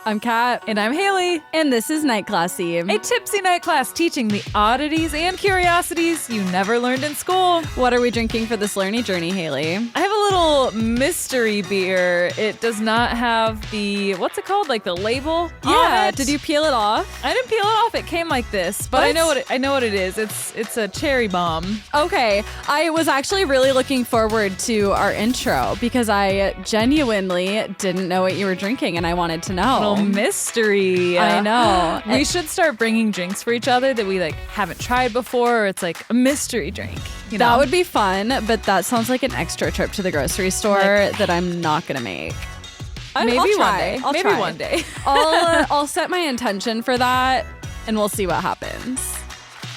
I'm Kat. And I'm Hayley. And this is Night Classy, a tipsy night class teaching the oddities and curiosities you never learned in school. What are we drinking for this learning journey, Hayley? I have a little mystery beer. It does not have the, what's it called? Like the label? Yeah. Did you peel it off? I didn't peel it off. It came like this, but I know what it is. It's a cherry bomb. Okay. I was actually really looking forward to our intro because I genuinely didn't know what you were drinking and I wanted to know. Mystery. I know. We should start bringing drinks for each other that we haven't tried before. Or it's like a mystery drink. You know? That would be fun, but that sounds like an extra trip to the grocery store that I'm not gonna make. Maybe I'll one try. day. I'll Maybe try. one day. I'll set my intention for that, and we'll see what happens.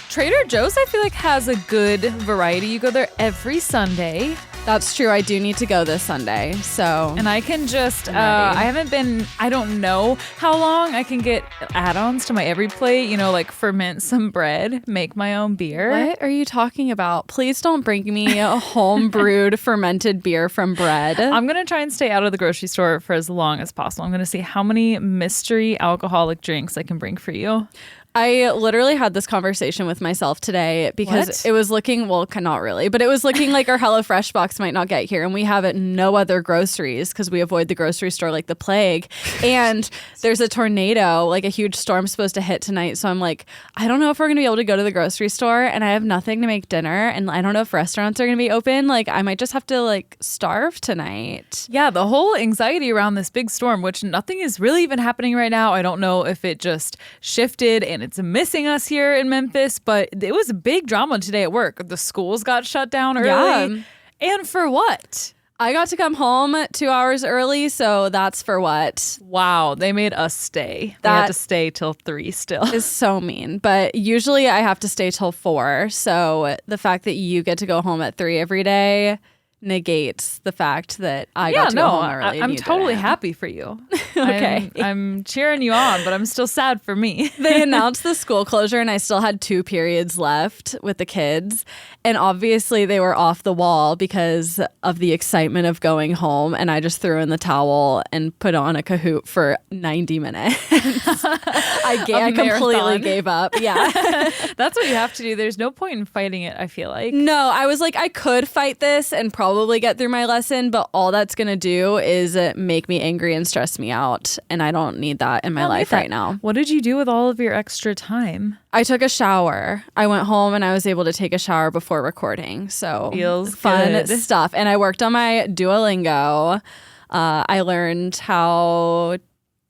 Trader Joe's, I feel like, has a good variety. You go there every Sunday. That's true. I do need to go this Sunday. So, and I can just, I don't know how long I can get add-ons to my every plate, like ferment some bread, make my own beer. What are you talking about? Please don't bring me a home brewed fermented beer from bread. I'm going to try and stay out of the grocery store for as long as possible. I'm going to see how many mystery alcoholic drinks I can bring for you. I literally had this conversation with myself today because it was looking, well, not really, but it was looking like our HelloFresh box might not get here and we have no other groceries because we avoid the grocery store like the plague. And there's a tornado, like a huge storm supposed to hit tonight. So I'm like, I don't know if we're going to be able to go to the grocery store and I have nothing to make dinner and I don't know if restaurants are going to be open. Like I might just have to starve tonight. Yeah, the whole anxiety around this big storm, which nothing is really even happening right now. I don't know if it just shifted and it's missing us here in Memphis, but it was a big drama today at work. The schools got shut down early. Yeah. And for what? I got to come home 2 hours early, so that's for what? Wow, they made us stay. We had to stay till 3 still. Is so mean, but usually I have to stay till 4, so the fact that you get to go home at 3 every day negates the fact that I got to go home early. I'm totally happy for you. Okay. I'm cheering you on, but I'm still sad for me. They announced the school closure and I still had 2 periods left with the kids. And obviously they were off the wall because of the excitement of going home. And I just threw in the towel and put on a Kahoot for 90 minutes. I completely gave up. Yeah. That's what you have to do. There's no point in fighting it, I feel like. No, I was like, I could fight this and probably get through my lesson, but all that's going to do is make me angry and stress me out. And I don't need that in my life right now. What did you do with all of your extra time? I took a shower. I went home and I was able to take a shower before recording. So feels fun good. stuff. And I worked on my Duolingo. I learned how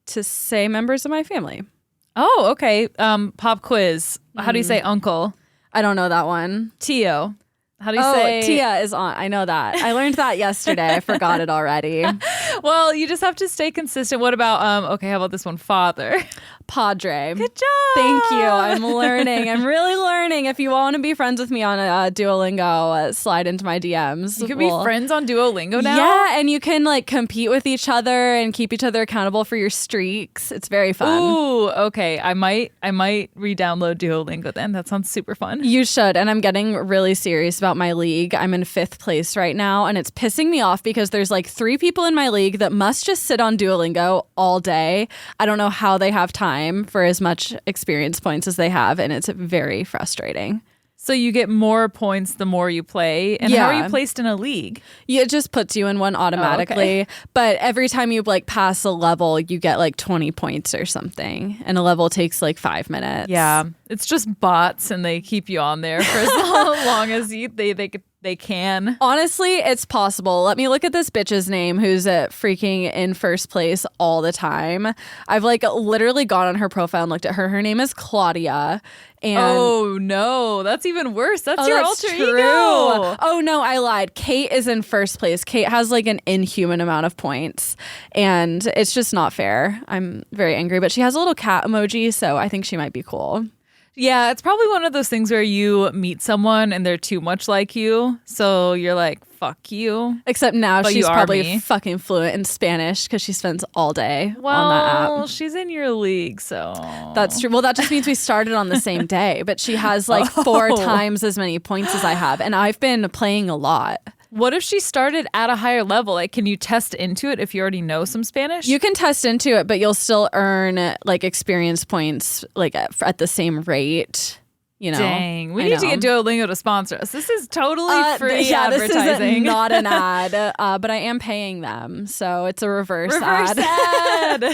to say members of my family. Oh, okay. Pop quiz. How do you say uncle? I don't know that one. Tio. How do you say? Tia is on. I know that. I learned that yesterday. I forgot it already. Well, you just have to stay consistent. What about, how about this one? Father. Padre. Good job. Thank you. I'm learning. I'm really learning. If you want to be friends with me on Duolingo, slide into my DMs. You can be friends on Duolingo now? Yeah, and you can compete with each other and keep each other accountable for your streaks. It's very fun. Ooh, okay. I might re-download Duolingo then. That sounds super fun. You should. And I'm getting really serious about my league. I'm in 5th place right now, and it's pissing me off because there's 3 people in my league that must just sit on Duolingo all day. I don't know how they have time for as much experience points as they have, and it's very frustrating. So you get more points the more you play. And how are you placed in a league? Yeah, it just puts you in one automatically. Okay. But every time you pass a level, you get 20 points or something. And a level takes 5 minutes. Yeah. It's just bots and they keep you on there for as long as they can. Honestly, it's possible. Let me look at this bitch's name who's freaking in 1st place all the time. I've literally gone on her profile and looked at her. Her name is Claudia. And oh no, that's even worse. That's your alter ego. Oh no, I lied. Kate is in 1st place. Kate has an inhuman amount of points and it's just not fair. I'm very angry, but she has a little cat emoji, so I think she might be cool. Yeah, it's probably one of those things where you meet someone and they're too much like you. So you're like, fuck you. Except now she's probably fucking fluent in Spanish because she spends all day on that app. Well, she's in your league, so. That's true. Well, that just means we started on the same day. But she has 4 times as many points as I have. And I've been playing a lot. What if she started at a higher level? Like, can you test into it if you already know some Spanish? You can test into it, but you'll still earn like experience points like at the same rate. You know, dang, we need to get Duolingo to sponsor us. This is totally free yeah, advertising. This is not an ad, but I am paying them, so it's a reverse ad.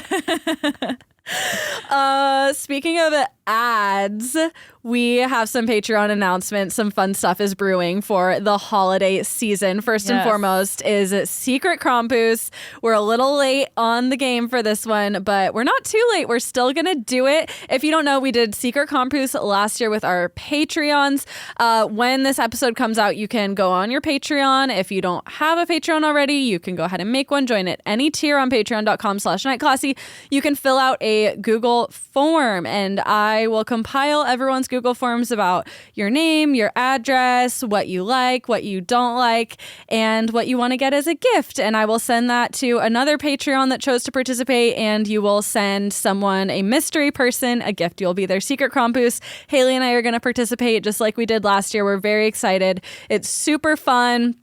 Speaking of ads, we have some Patreon announcements. Some fun stuff is brewing for the holiday season. First and foremost is Secret Krampus. We're a little late on the game for this one, but we're not too late. We're still going to do it. If you don't know, we did Secret Krampus last year with our Patreons. When this episode comes out, you can go on your Patreon. If you don't have a Patreon already, you can go ahead and make one. Join at any tier on patreon.com/nightclassy. You can fill out a Google form, and I will compile everyone's Google forms about your name, your address, what you like, what you don't like, and what you want to get as a gift. And I will send that to another Patreon that chose to participate, and you will send someone, a mystery person, a gift. You'll be their Secret Krampus. Hayley and I are going to participate just like we did last year. We're very excited. It's super fun.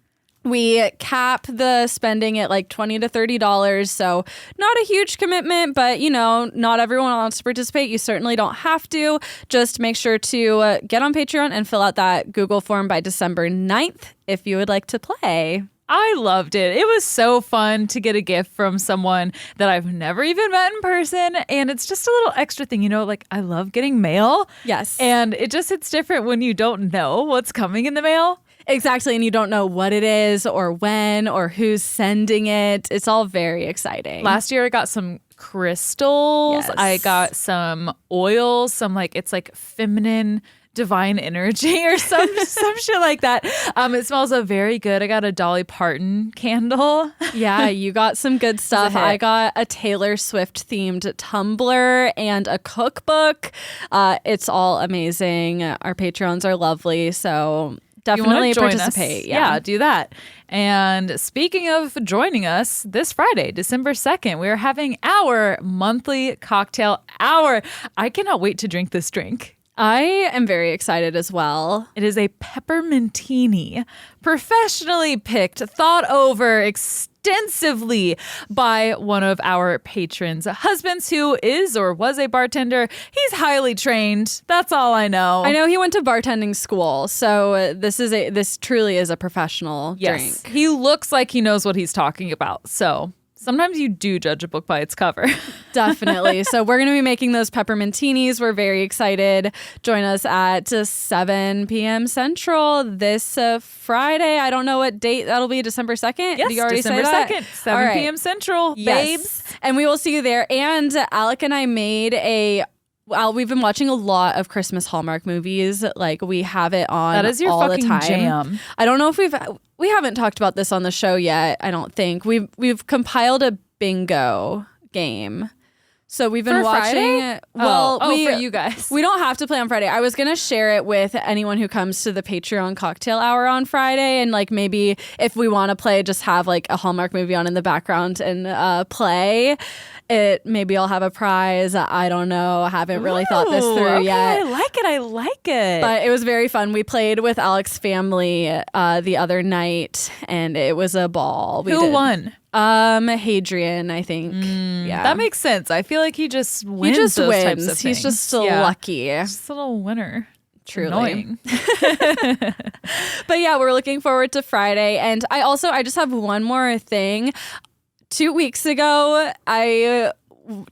We cap the spending at like $20 to $30, so not a huge commitment, but you know, not everyone wants to participate. You certainly don't have to. Just make sure to get on Patreon and fill out that Google form by December 9th if you would like to play. I loved it. It was so fun to get a gift from someone that I've never even met in person. And it's just a little extra thing, you know, like I love getting mail. Yes. And it's different when you don't know what's coming in the mail. Exactly. And you don't know what it is or when or who's sending it. It's all very exciting. Last year I got some crystals. Yes. I got some oils, it's like feminine divine energy or some shit like that. It smells very good. I got a Dolly Parton candle. Yeah, you got some good stuff. I got a Taylor Swift themed tumbler and a cookbook. It's all amazing. Our Patreons are lovely, so definitely participate. Yeah, do that. And speaking of joining us, this Friday, December 2nd, we are having our monthly cocktail hour. I cannot wait to drink this drink. I am very excited as well. It is a peppermintini, professionally picked, thought over extensively by one of our patrons' husbands who is or was a bartender. He's highly trained. That's all I know. I know he went to bartending school, so this truly is a professional drink. He looks like he knows what he's talking about, so sometimes you do judge a book by its cover. Definitely. So we're going to be making those peppermintinis. We're very excited. Join us at 7 p.m. Central this Friday. I don't know what date that'll be. December 2nd? Yes, Did you already December say that? 2nd, 7 p.m. Central, babes. And we will see you there. And Alec and I made we've been watching a lot of Christmas Hallmark movies. Like, we have it on that is your all fucking the time. jam. I don't know if we haven't talked about this on the show yet. I don't think we've compiled a bingo game. So we've been watching. Friday? Well, for you guys. We don't have to play on Friday. I was gonna share it with anyone who comes to the Patreon cocktail hour on Friday, and like maybe if we want to play, just have like a Hallmark movie on in the background and play it. Maybe I'll have a prize. I don't know. I haven't really thought this through yet. I like it. But it was very fun. We played with Alex's family the other night, and it was a ball. Who won? Hadrian, I think. Yeah, that makes sense. I feel like he just wins. Types of He's things. just lucky. Just a little winner. Truly. Annoying. But yeah, we're looking forward to Friday. And I just have one more thing. 2 weeks ago, I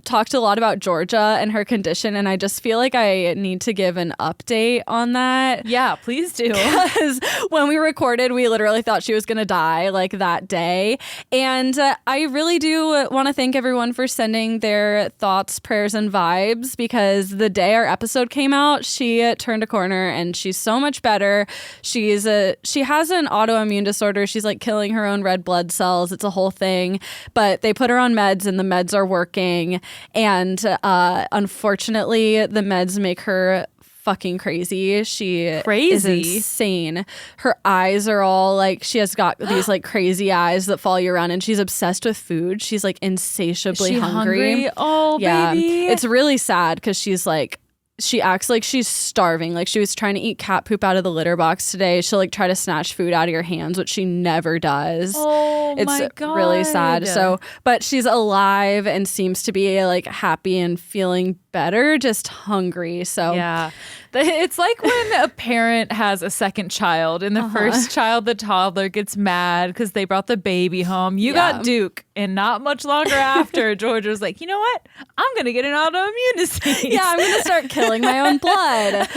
talked a lot about Georgia and her condition, and I just feel like I need to give an update on that. Yeah, please do. Because when we recorded, we literally thought she was going to die like that day. And I really do want to thank everyone for sending their thoughts, prayers, and vibes, because the day our episode came out, she turned a corner and she's so much better. She has an autoimmune disorder. She's like killing her own red blood cells. It's a whole thing. But they put her on meds, and the meds are working. And unfortunately, the meds make her fucking crazy. She is insane. Her eyes are all like, she has got these like crazy eyes that follow you around, and she's obsessed with food. She's like insatiably hungry. Oh, yeah. baby. It's really sad because she's like, she acts like she's starving. Like she was trying to eat cat poop out of the litter box today. She'll like try to snatch food out of your hands, which she never does. Oh, my God. It's really sad. So, but she's alive and seems to be like happy and feeling better, just hungry. So yeah. It's like when a parent has a second child and the first child, the toddler, gets mad because they brought the baby home. You got Duke. And not much longer after, George was like, you know what? I'm going to get an autoimmune disease. Yeah, I'm going to start killing my own blood.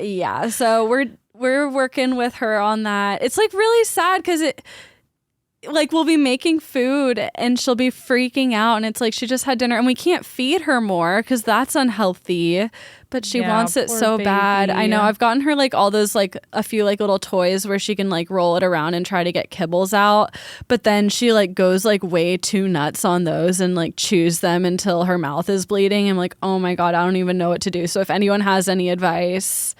Yeah, so we're working with her on that. It's like really sad because like we'll be making food and she'll be freaking out, and it's like she just had dinner and we can't feed her more because that's unhealthy, but she wants it so bad. I know. I've gotten her like all those like a few like little toys where she can like roll it around and try to get kibbles out, but then she like goes like way too nuts on those and like chews them until her mouth is bleeding. I'm like, oh my God, I don't even know what to do. So if anyone has any advice,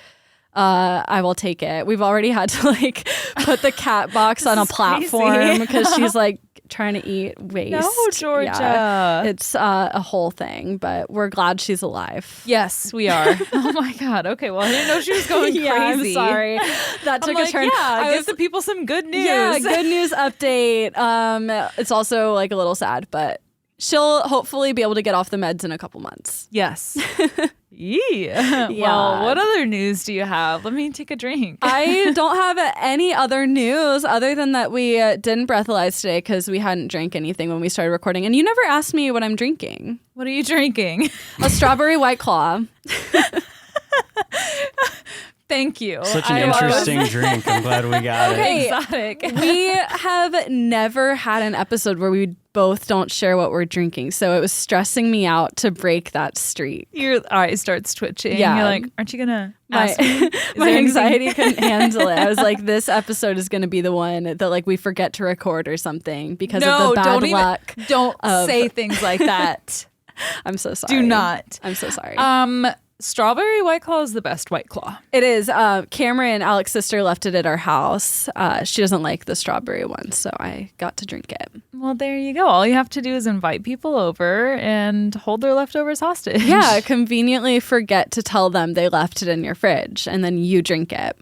I will take it. We've already had to like put the cat box on a platform because she's like trying to eat waste. No, Georgia. Yeah. It's a whole thing, but we're glad she's alive. Yes, we are. Oh my God. Okay, well, I didn't know she was going crazy. I'm sorry. That took a turn. Yeah, give the people some good news. Yeah, good news update. It's also like a little sad, but she'll hopefully be able to get off the meds in a couple months. Yes. Yeah. Well, what other news do you have? Let me take a drink. I don't have any other news other than that we didn't breathalyze today because we hadn't drank anything when we started recording. And you never asked me what I'm drinking. What are you drinking? A strawberry White Claw. Thank you. Such an interesting drink. I'm glad we got it. Exotic. We have never had an episode where we both don't share what we're drinking. So it was stressing me out to break that streak. Your eye starts twitching. Yeah. You're like, aren't you going to ask me? My anxiety couldn't handle it. I was like, this episode is going to be the one that like we forget to record or something because of the bad luck. Don't say things like that. I'm so sorry. Do not. I'm so sorry. Strawberry White Claw is the best White Claw. It is. Cameron, Alex's sister, left it at our house. She doesn't like the strawberry one, so I got to drink it. Well, there you go. All you have to do is invite people over and hold their leftovers hostage. Yeah, conveniently forget to tell them they left it in your fridge, and then you drink it.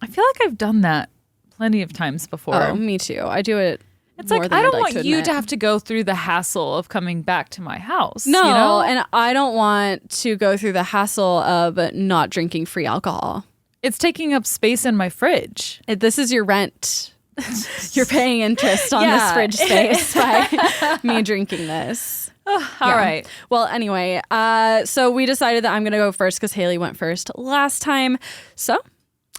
I feel like I've done that plenty of times before. Oh, me too. I do it. It's like, I don't want you to have to go through the hassle of coming back to my house. No, you know? And I don't want to go through the hassle of not drinking free alcohol. It's taking up space in my fridge. This is your rent. You're paying interest on this fridge space by me drinking this. All right. Well, anyway, so we decided that I'm going to go first because Hayley went first last time. So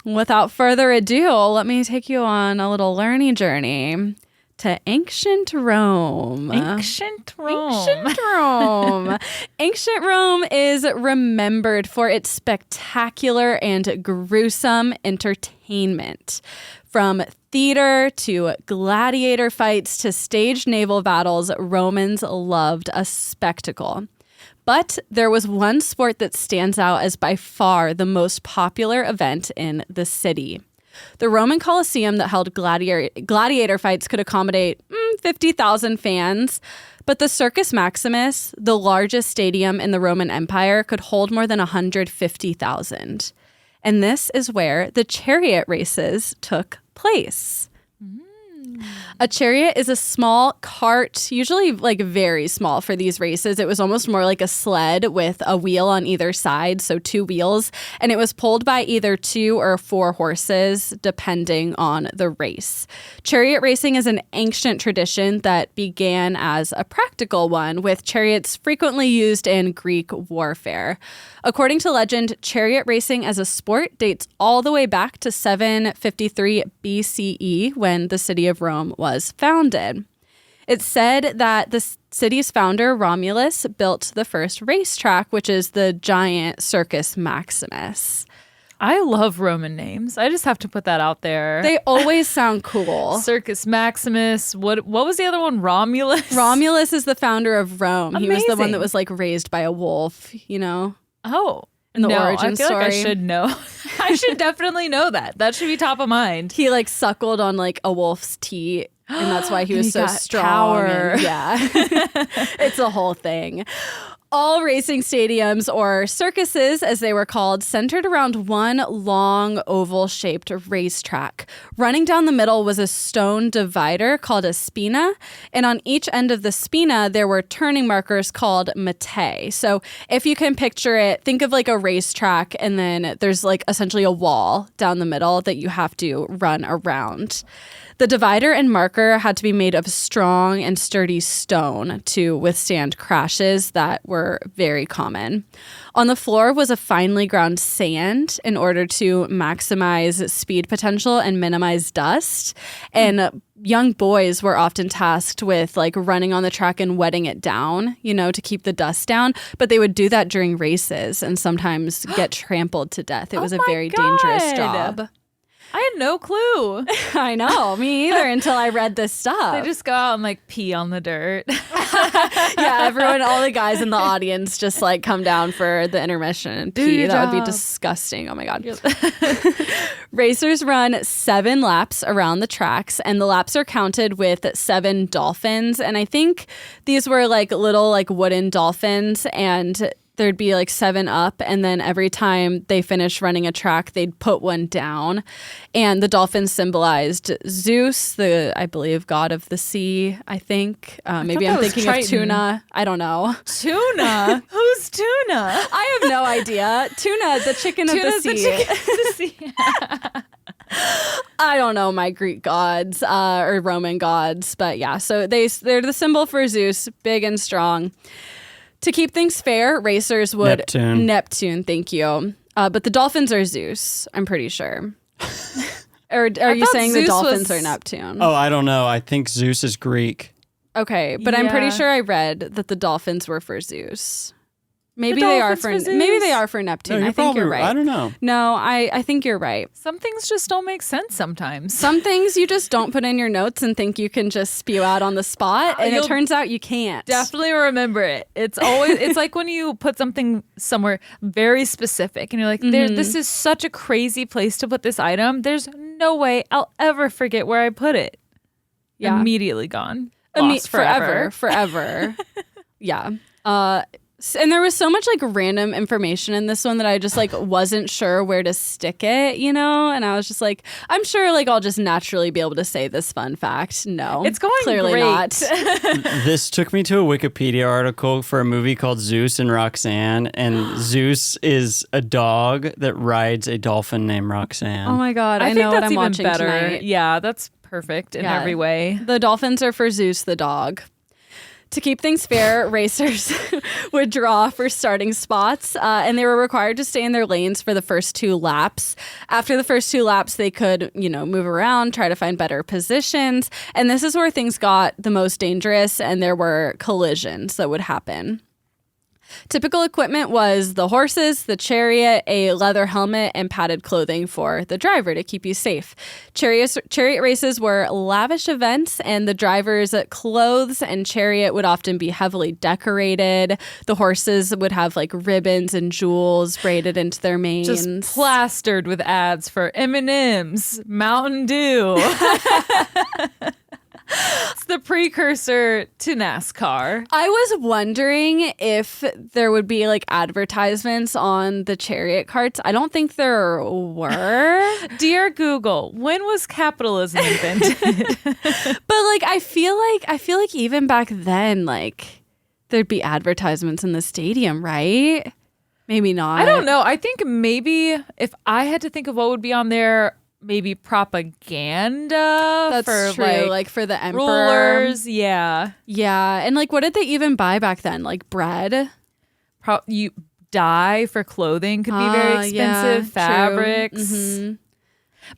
without further ado, let me take you on a little learning journey to ancient Rome. Ancient Rome. Ancient Rome is remembered for its spectacular and gruesome entertainment. From theater to gladiator fights to staged naval battles, Romans loved a spectacle. But there was one sport that stands out as by far the most popular event in the city. The Roman Colosseum that held gladiator fights could accommodate 50,000 fans, but the Circus Maximus, the largest stadium in the Roman Empire, could hold more than 150,000. And this is where the chariot races took place. A chariot is a small cart, usually like very small for these races. It was almost more like a sled with a wheel on either side, so 2 wheels, and it was pulled by either 2 or 4 horses, depending on the race. Chariot racing is an ancient tradition that began as a practical one, with chariots frequently used in Greek warfare. According to legend, chariot racing as a sport dates all the way back to 753 BCE, when the city of Rome was founded. It's said that the city's founder, Romulus, built the first racetrack, which is the giant Circus Maximus. I love Roman names. I just have to put that out there. They always sound cool. Circus Maximus. What was the other one? Romulus? Romulus is the founder of Rome. Amazing. He was the one that was like raised by a wolf, you know? Oh. In the origin I feel story. Like I should know. I should definitely know that. That should be top of mind. He like suckled on like a wolf's teat, and that's why he was so strong. Power. Yeah. It's a whole thing. All racing stadiums, or circuses as they were called, centered around one long oval-shaped racetrack. Running down the middle was a stone divider called a spina, and on each end of the spina there were turning markers called metae. So if you can picture it, think of like a racetrack, and then there's like essentially a wall down the middle that you have to run around. The divider and marker had to be made of strong and sturdy stone to withstand crashes that were very common. On the floor was a finely ground sand in order to maximize speed potential and minimize dust. And young boys were often tasked with like running on the track and wetting it down, to keep the dust down. But they would do that during races and sometimes get trampled to death. It was a very dangerous job. I had no clue. I know, me either, until I read this stuff. They just go out and like pee on the dirt. Yeah, everyone, all the guys in the audience just like come down for the intermission and pee. That would be disgusting. Oh my God. Racers run 7 laps around the tracks, and the laps are counted with 7 dolphins. And I think these were like little like wooden dolphins, and there'd be like 7 up, and then every time they finished running a track, they'd put one down. And the dolphins symbolized Zeus, I believe, god of the sea, I think. Maybe I'm thinking of tuna. I don't know. Tuna? Who's tuna? I have no idea. Tuna, the chicken of the sea. The chicken of the sea. I don't know my Greek gods or Roman gods, but yeah, so they're the symbol for Zeus, big and strong. To keep things fair, racers would... Neptune, thank you. But the dolphins are Zeus, I'm pretty sure. Or are you saying Zeus the dolphins are Neptune? Oh, I don't know. I think Zeus is Greek. Okay, but I'm pretty sure I read that the dolphins were for Zeus. Maybe they are for Neptune. No, I think you're right. I don't know. No, I think you're right. Some things just don't make sense sometimes. Some things you just don't put in your notes and think you can just spew out on the spot, and it turns out you can't. Definitely remember it. It's like when you put something somewhere very specific and you're like, this is such a crazy place to put this item. There's no way I'll ever forget where I put it. Yeah. Immediately gone. Lost forever. Yeah. And there was so much like random information in this one that I just like wasn't sure where to stick it, And I was just like, I'm sure like I'll just naturally be able to say this fun fact. No, it's going clearly great. Not. This took me to a Wikipedia article for a movie called Zeus and Roxanne, and Zeus is a dog that rides a dolphin named Roxanne. Oh my God, I know what I'm watching better. Tonight. Yeah, that's perfect in every way. The dolphins are for Zeus the dog. To keep things fair, racers would draw for starting spots, and they were required to stay in their lanes for the first 2 laps. After the first 2 laps, they could, move around, try to find better positions, and this is where things got the most dangerous, and there were collisions that would happen. Typical equipment was the horses, the chariot, a leather helmet, and padded clothing for the driver to keep you safe. Chariot races were lavish events, and the driver's clothes and chariot would often be heavily decorated. The horses would have like ribbons and jewels braided into their manes. Just plastered with ads for M&M's, Mountain Dew. It's the precursor to NASCAR. I was wondering if there would be like advertisements on the chariot carts. I don't think there were. Dear Google, when was capitalism invented? But like I feel like even back then, like there'd be advertisements in the stadium, right? Maybe not. I don't know. I think maybe if I had to think of what would be on there, maybe propaganda. That's true. Like for the emperor. Rulers, yeah. Yeah. And like what did they even buy back then? Like bread? You dye for clothing could be very expensive. Fabrics. Mm-hmm.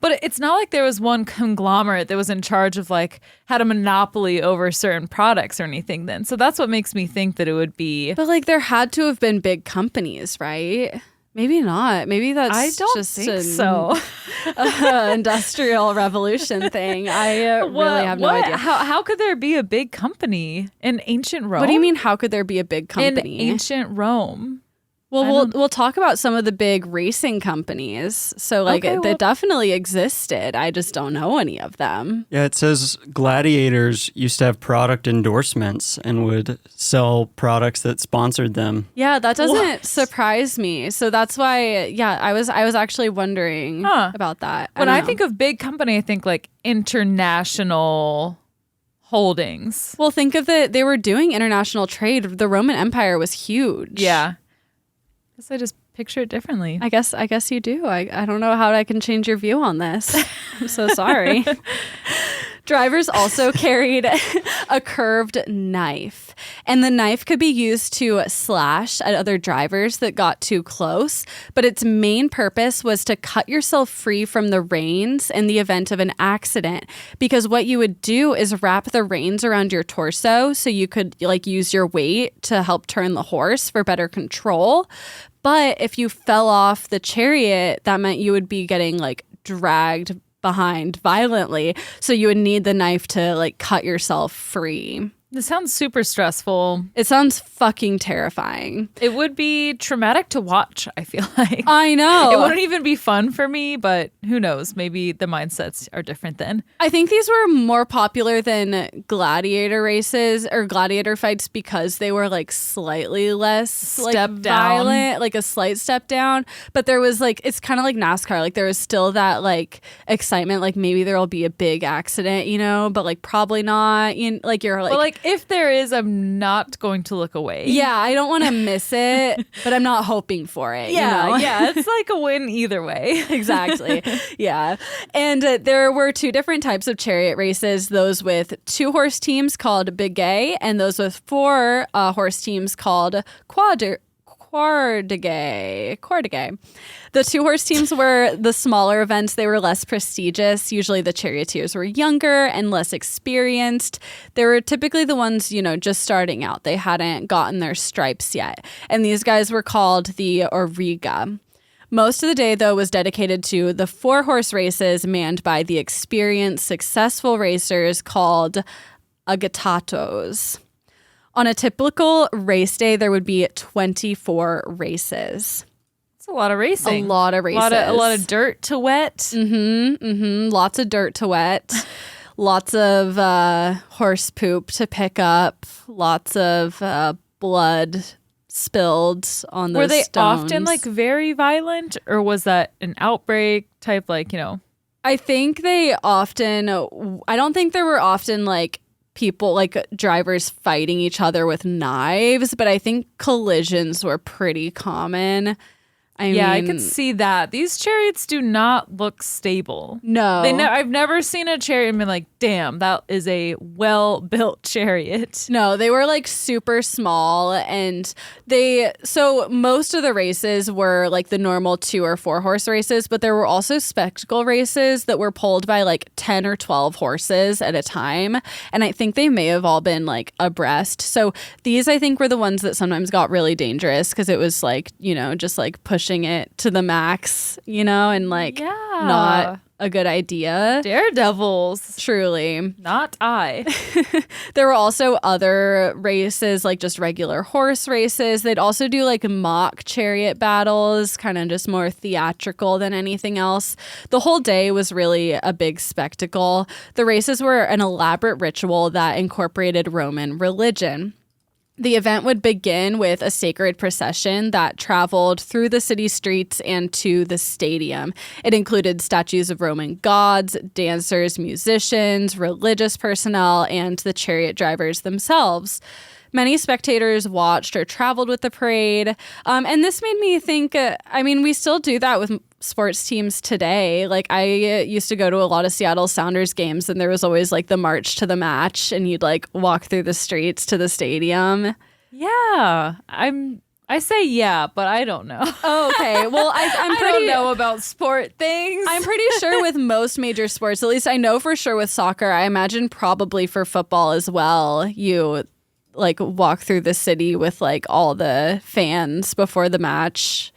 But it's not like there was one conglomerate that was in charge of like had a monopoly over certain products or anything then. So that's what makes me think that it would be. But like there had to have been big companies, right? Maybe not. Maybe that's I don't just think so. Industrial revolution thing. I really have no idea. How could there be a big company in ancient Rome? What do you mean, how could there be a big company? In ancient Rome. Well, we'll talk about some of the big racing companies. So, they definitely existed. I just don't know any of them. Yeah, it says gladiators used to have product endorsements and would sell products that sponsored them. Yeah, that doesn't surprise me. So that's why, I was actually wondering about that. When I think of big company, I think like international holdings. Well, think of they were doing international trade. The Roman Empire was huge. Yeah. I just picture it differently. I guess you do. I don't know how I can change your view on this. I'm so sorry. Drivers also carried a curved knife, and the knife could be used to slash at other drivers that got too close, but its main purpose was to cut yourself free from the reins in the event of an accident, because what you would do is wrap the reins around your torso so you could use your weight to help turn the horse for better control. But if you fell off the chariot, that meant you would be getting dragged behind violently. So you would need the knife to cut yourself free. This sounds super stressful. It sounds fucking terrifying. It would be traumatic to watch, I feel like. I know. It wouldn't even be fun for me, but who knows? Maybe the mindsets are different then. I think these were more popular than gladiator races or gladiator fights because they were slightly less step violent, a slight step down. But there was it's kind of like NASCAR. There was still that excitement, maybe there'll be a big accident, but probably not. You're if there is, I'm not going to look away. Yeah, I don't want to miss it, but I'm not hoping for it. Yeah, it's a win either way. Exactly. Yeah. And there were two different types of chariot races, those with 2-horse teams called bigay and those with 4-horse teams called quardigay. The 2-horse teams were the smaller events. They were less prestigious. Usually the charioteers were younger and less experienced. They were typically the ones, just starting out. They hadn't gotten their stripes yet. And these guys were called the Auriga. Most of the day, though, was dedicated to the 4-horse races manned by the experienced, successful racers called agatatos. On a typical race day, there would be 24 races. That's a lot of racing. A lot of races. A lot of dirt to wet. Mm-hmm. Lots of dirt to wet. Lots of horse poop to pick up. Lots of blood spilled on those Were they stones. often very violent, or was that an outbreak type I think they often, I don't think there were often people drivers fighting each other with knives, but I think collisions were pretty common. I mean, I could see that. These chariots do not look stable. No. I've never seen a chariot and been like, damn, that is a well-built chariot. No, they were super small, and so most of the races were the normal 2 or 4 horse races, but there were also spectacle races that were pulled by 10 or 12 horses at a time, and I think they may have all been abreast. So these, I think, were the ones that sometimes got really dangerous because it was just pushing it to the max, and not a good idea. Daredevils. Truly. Not I. There were also other races, just regular horse races. They'd also do mock chariot battles, kind of just more theatrical than anything else. The whole day was really a big spectacle. The races were an elaborate ritual that incorporated Roman religion. The event would begin with a sacred procession that traveled through the city streets and to the stadium. It included statues of Roman gods, dancers, musicians, religious personnel, and the chariot drivers themselves. Many spectators watched or traveled with the parade. And this made me think, we still do that with sports teams today. I used to go to a lot of Seattle Sounders games, and there was always the march to the match, and you'd walk through the streets to the stadium. Yeah, I say yeah, but I don't know. Oh, okay. Well, I don't know about sport things. I'm pretty sure with most major sports, at least I know for sure with soccer, I imagine probably for football as well, you walk through the city with all the fans before the match.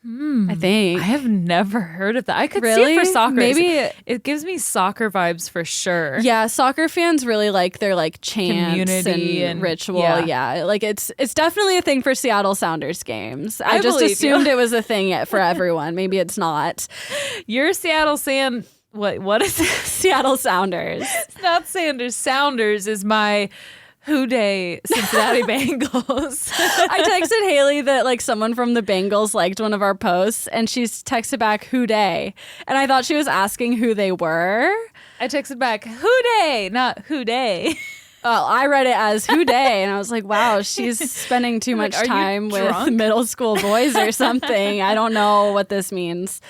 I think. I have never heard of that. I could see Really? it for soccer. Maybe it gives me soccer vibes for sure. Yeah, soccer fans really like their like chants Community and and- ritual. yeah. Yeah, like it's definitely a thing for Seattle Sounders games. I just believe assumed you. it was a thing for everyone. Maybe it's not. You're Seattle Sand. What is it? Seattle Sounders. It's not Sanders. Sounders is my Houday Cincinnati Bengals. I texted Hayley that like someone from the Bengals liked one of our posts, and she's texted back "Who Day," and I thought she was asking who they were. I texted back Houday, not Houday. Oh, I read it as "Who Day," and I was like, "Wow, she's spending too Like, much are you time with drunk? middle school boys or something." I don't know what this means,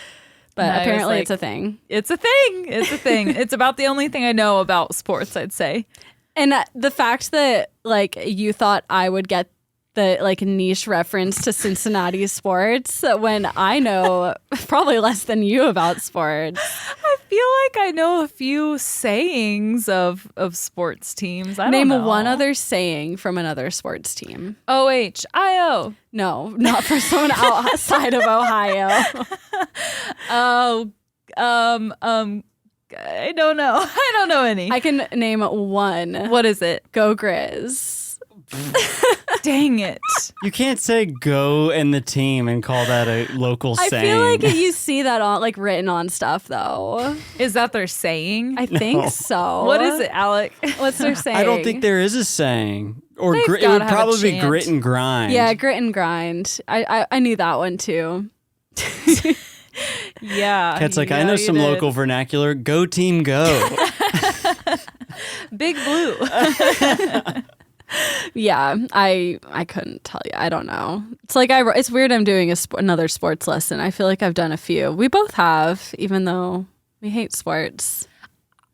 but No, I was apparently like, it's a thing. It's a thing. It's a thing. It's about the only thing I know about sports, I'd say. And the fact that like you thought I would get the like niche reference to Cincinnati sports when I know probably less than you about sports. I feel like I know a few sayings of sports teams. I Name don't know. one other saying from another sports team. OHIO. No, not for someone outside of Ohio. Oh, I don't know. I don't know any. I can name one. What is it? Go Grizz. Dang it. You can't say "go" and the team and call that a local I saying. feel like you see that on like written on stuff though. Is that their saying? I think so. What is it, Alec? What's their saying? I don't think there is a saying. Or They've it would gotta have a probably be chant. grit and grind. Yeah, grit and grind. I knew that one too. Yeah. Cat's like, yeah, I know you some did. local vernacular. Go team, go. Big Blue. Yeah, I couldn't tell you. I don't know. It's like it's weird. I'm doing another sports lesson. I feel like I've done a few. We both have, even though we hate sports.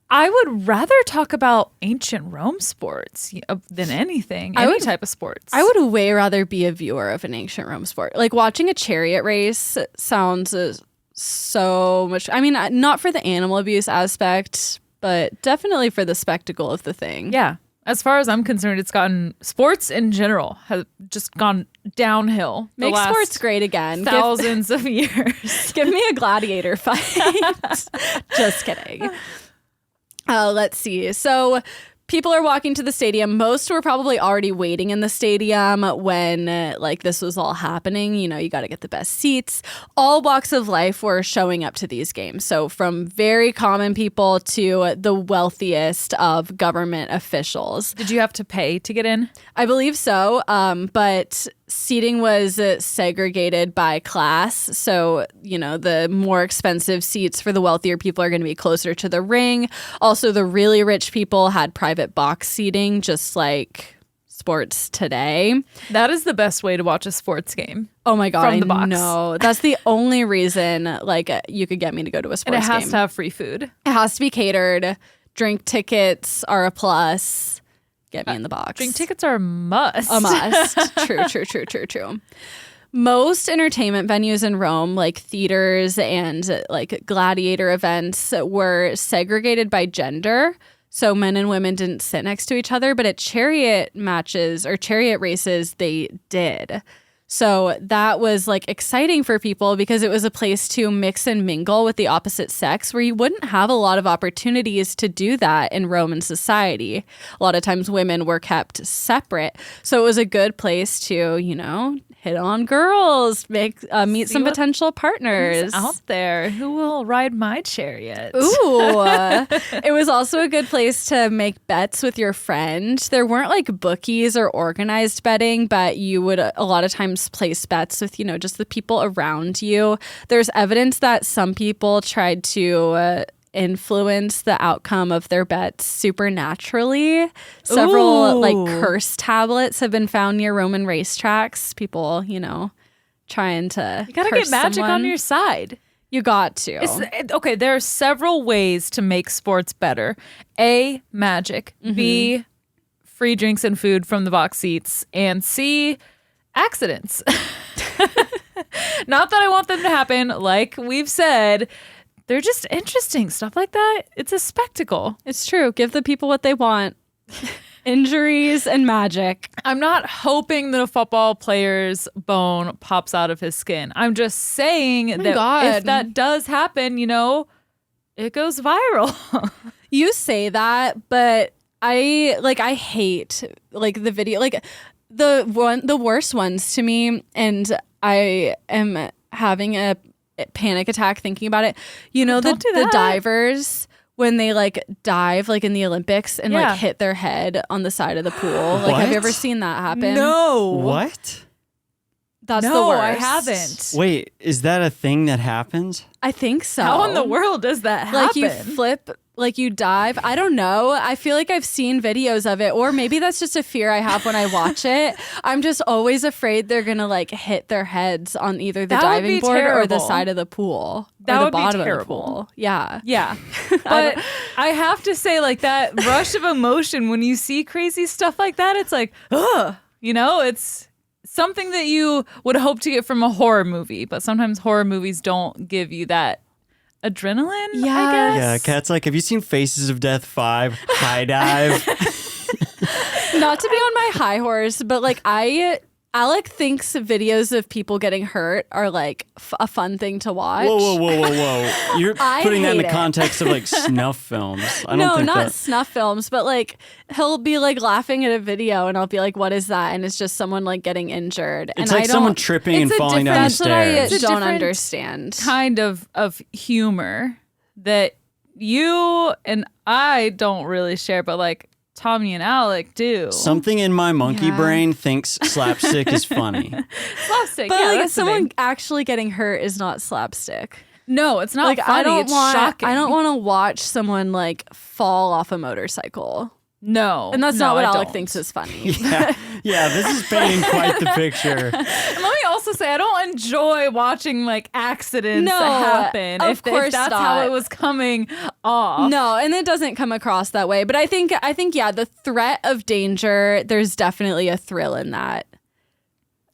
I would rather talk about ancient Rome sports than anything. Any type of sports. I would way rather be a viewer of an ancient Rome sport. Like watching a chariot race sounds so much. I mean, not for the animal abuse aspect, but definitely for the spectacle of the thing. Yeah. As far as I'm concerned, sports in general has just gone downhill. the Make last sports great again. thousands of years. Give me a gladiator fight. Just kidding. Let's see. So people are walking to the stadium. Most were probably already waiting in the stadium when like this was all happening. You know, you got to get the best seats. All walks of life were showing up to these games. So from very common people to the wealthiest of government officials. Did you have to pay to get in? I believe so, but seating was segregated by class. So, you know, the more expensive seats for the wealthier people are going to be closer to the ring. Also, the really rich people had private box seating, just like sports today. That is the best way to watch a sports game. Oh my God, From the box. No, that's the only reason like you could get me to go to a And sports it has game. to have free food. It has to be catered. Drink tickets are a plus. Get me in the box. Drink tickets are a must. A must. True. Most entertainment venues in Rome, like theaters and like gladiator events, were segregated by gender. So men and women didn't sit next to each other, but at chariot matches or chariot races, they did. So that was like exciting for people because it was a place to mix and mingle with the opposite sex where you wouldn't have a lot of opportunities to do that in Roman society. A lot of times women were kept separate. So it was a good place to, you know, hit on girls, meet some potential partners Who's out there who will ride my chariot. Ooh. It was also a good place to make bets with your friend. There weren't like bookies or organized betting, but you would a lot of times place bets with, you know, just the people around you. There's evidence that some people tried to influence the outcome of their bets supernaturally. Several like curse tablets have been found near Roman racetracks. People, you know, trying to You gotta curse get magic someone. on your side. You got to. Okay, there are several ways to make sports better. A, magic. B, free drinks and food from the box seats. And C, accidents. Not that I want them to happen. Like we've said, they're just interesting. Stuff like that. It's a spectacle. It's true. Give the people what they want. injuries and magic. I'm not hoping that a football player's bone pops out of his skin. I'm just saying that if that does happen, it goes viral. You say that, but I hate the video, the worst ones to me, and I am having a panic attack thinking about it. The divers when they dive in the Olympics and hit their head on the side of the pool. Have you ever seen that happen? No. What? That's the worst. I haven't. Wait, is that a thing that happens? I think so. How in the world does that happen? You flip, you dive. I don't know. I feel like I've seen videos of it, or maybe that's just a fear I have when I watch it. I'm just always afraid they're going to hit their heads on either the diving board or the side of the pool. That or the would bottom be terrible. Of the pool. Yeah. Yeah. But I have to say, that rush of emotion when you see crazy stuff like that, it's ugh. It's something that you would hope to get from a horror movie, but sometimes horror movies don't give you that adrenaline, I guess. Yeah, Kat's have you seen Faces of Death 5? High dive. Not to be on my high horse, but Alec thinks videos of people getting hurt are a fun thing to watch. Whoa. You're putting that in the context of snuff films. I don't think not snuff films, but he'll be laughing at a video and I'll be what is that? And it's just someone getting injured. It's and someone tripping and falling down the stairs. That's what I don't understand. Kind of humor that you and I don't really share, but Tommy and Alec do. Something in my monkey brain thinks slapstick is funny. Slapstick, but someone actually getting hurt is not slapstick. No, it's not funny. It's shocking. I don't want to watch someone fall off a motorcycle. No. And that's not what Alec thinks is funny. Yeah, this is painting quite the picture. And let me also say, I don't enjoy watching accidents happen. Of course if that's not. how it was coming off. No, and it doesn't come across that way. But I think the threat of danger, there's definitely a thrill in that.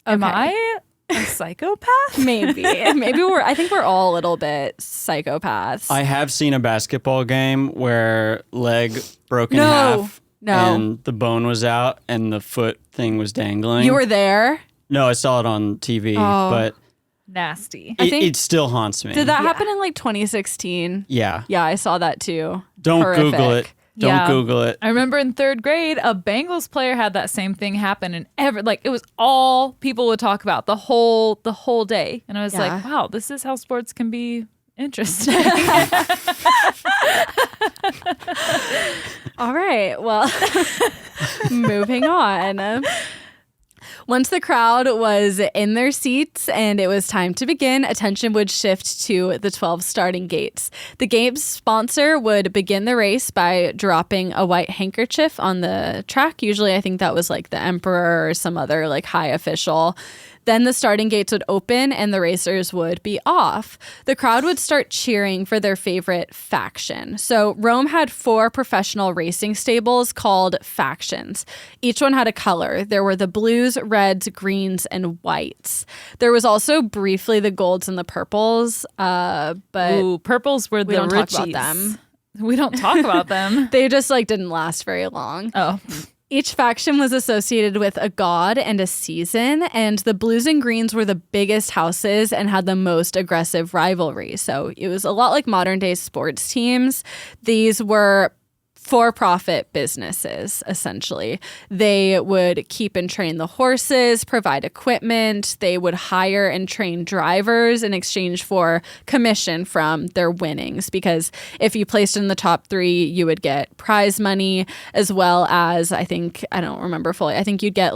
Okay. Am I a psychopath? Maybe I think we're all a little bit psychopaths. I have seen a basketball game where leg broke in half. No. And the bone was out and the foot thing was dangling. You were there? No, I saw it on TV, but nasty. It still haunts me. Did that happen in 2016? Yeah. Yeah, I saw that too. Don't Horrific. Google it. Don't Google it. I remember in 3rd grade, a Bengals player had that same thing happen, and it was all people would talk about the whole day. And I was wow, this is how sports can be interesting. All right. Well, moving on. Once the crowd was in their seats and it was time to begin, attention would shift to the 12 starting gates. The game's sponsor would begin the race by dropping a white handkerchief on the track. Usually, I think that was the emperor or some other high official. Then the starting gates would open and the racers would be off. The crowd would start cheering for their favorite faction. So Rome had 4 professional racing stables called factions. Each one had a color. There were the blues, reds, greens, and whites. There was also briefly the golds and the purples, but purples were the we don't richies. talk about them. We don't talk about them. They just didn't last very long. Oh. Each faction was associated with a god and a season, and the blues and greens were the biggest houses and had the most aggressive rivalry. So it was a lot like modern day sports teams. These were for-profit businesses, essentially. They would keep and train the horses, provide equipment. They would hire and train drivers in exchange for commission from their winnings, because if you placed in the top 3, you would get prize money, as well as, I don't remember fully, I think you'd get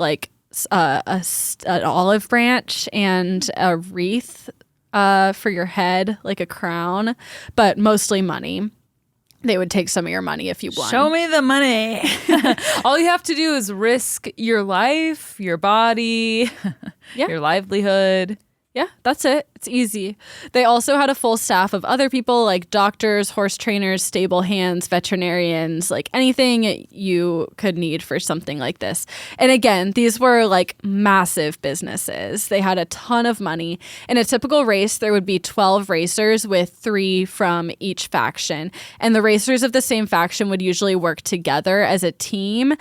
an olive branch and a wreath for your head, like a crown, but mostly money. They would take some of your money if you won. Show me the money. All you have to do is risk your life, your body, your livelihood. Yeah, that's it. It's easy. They also had a full staff of other people like doctors, horse trainers, stable hands, veterinarians, like anything you could need for something like this. And again, these were like massive businesses. They had a ton of money. In a typical race, there would be 12 racers with 3 from each faction. And the racers of the same faction would usually work together as a team,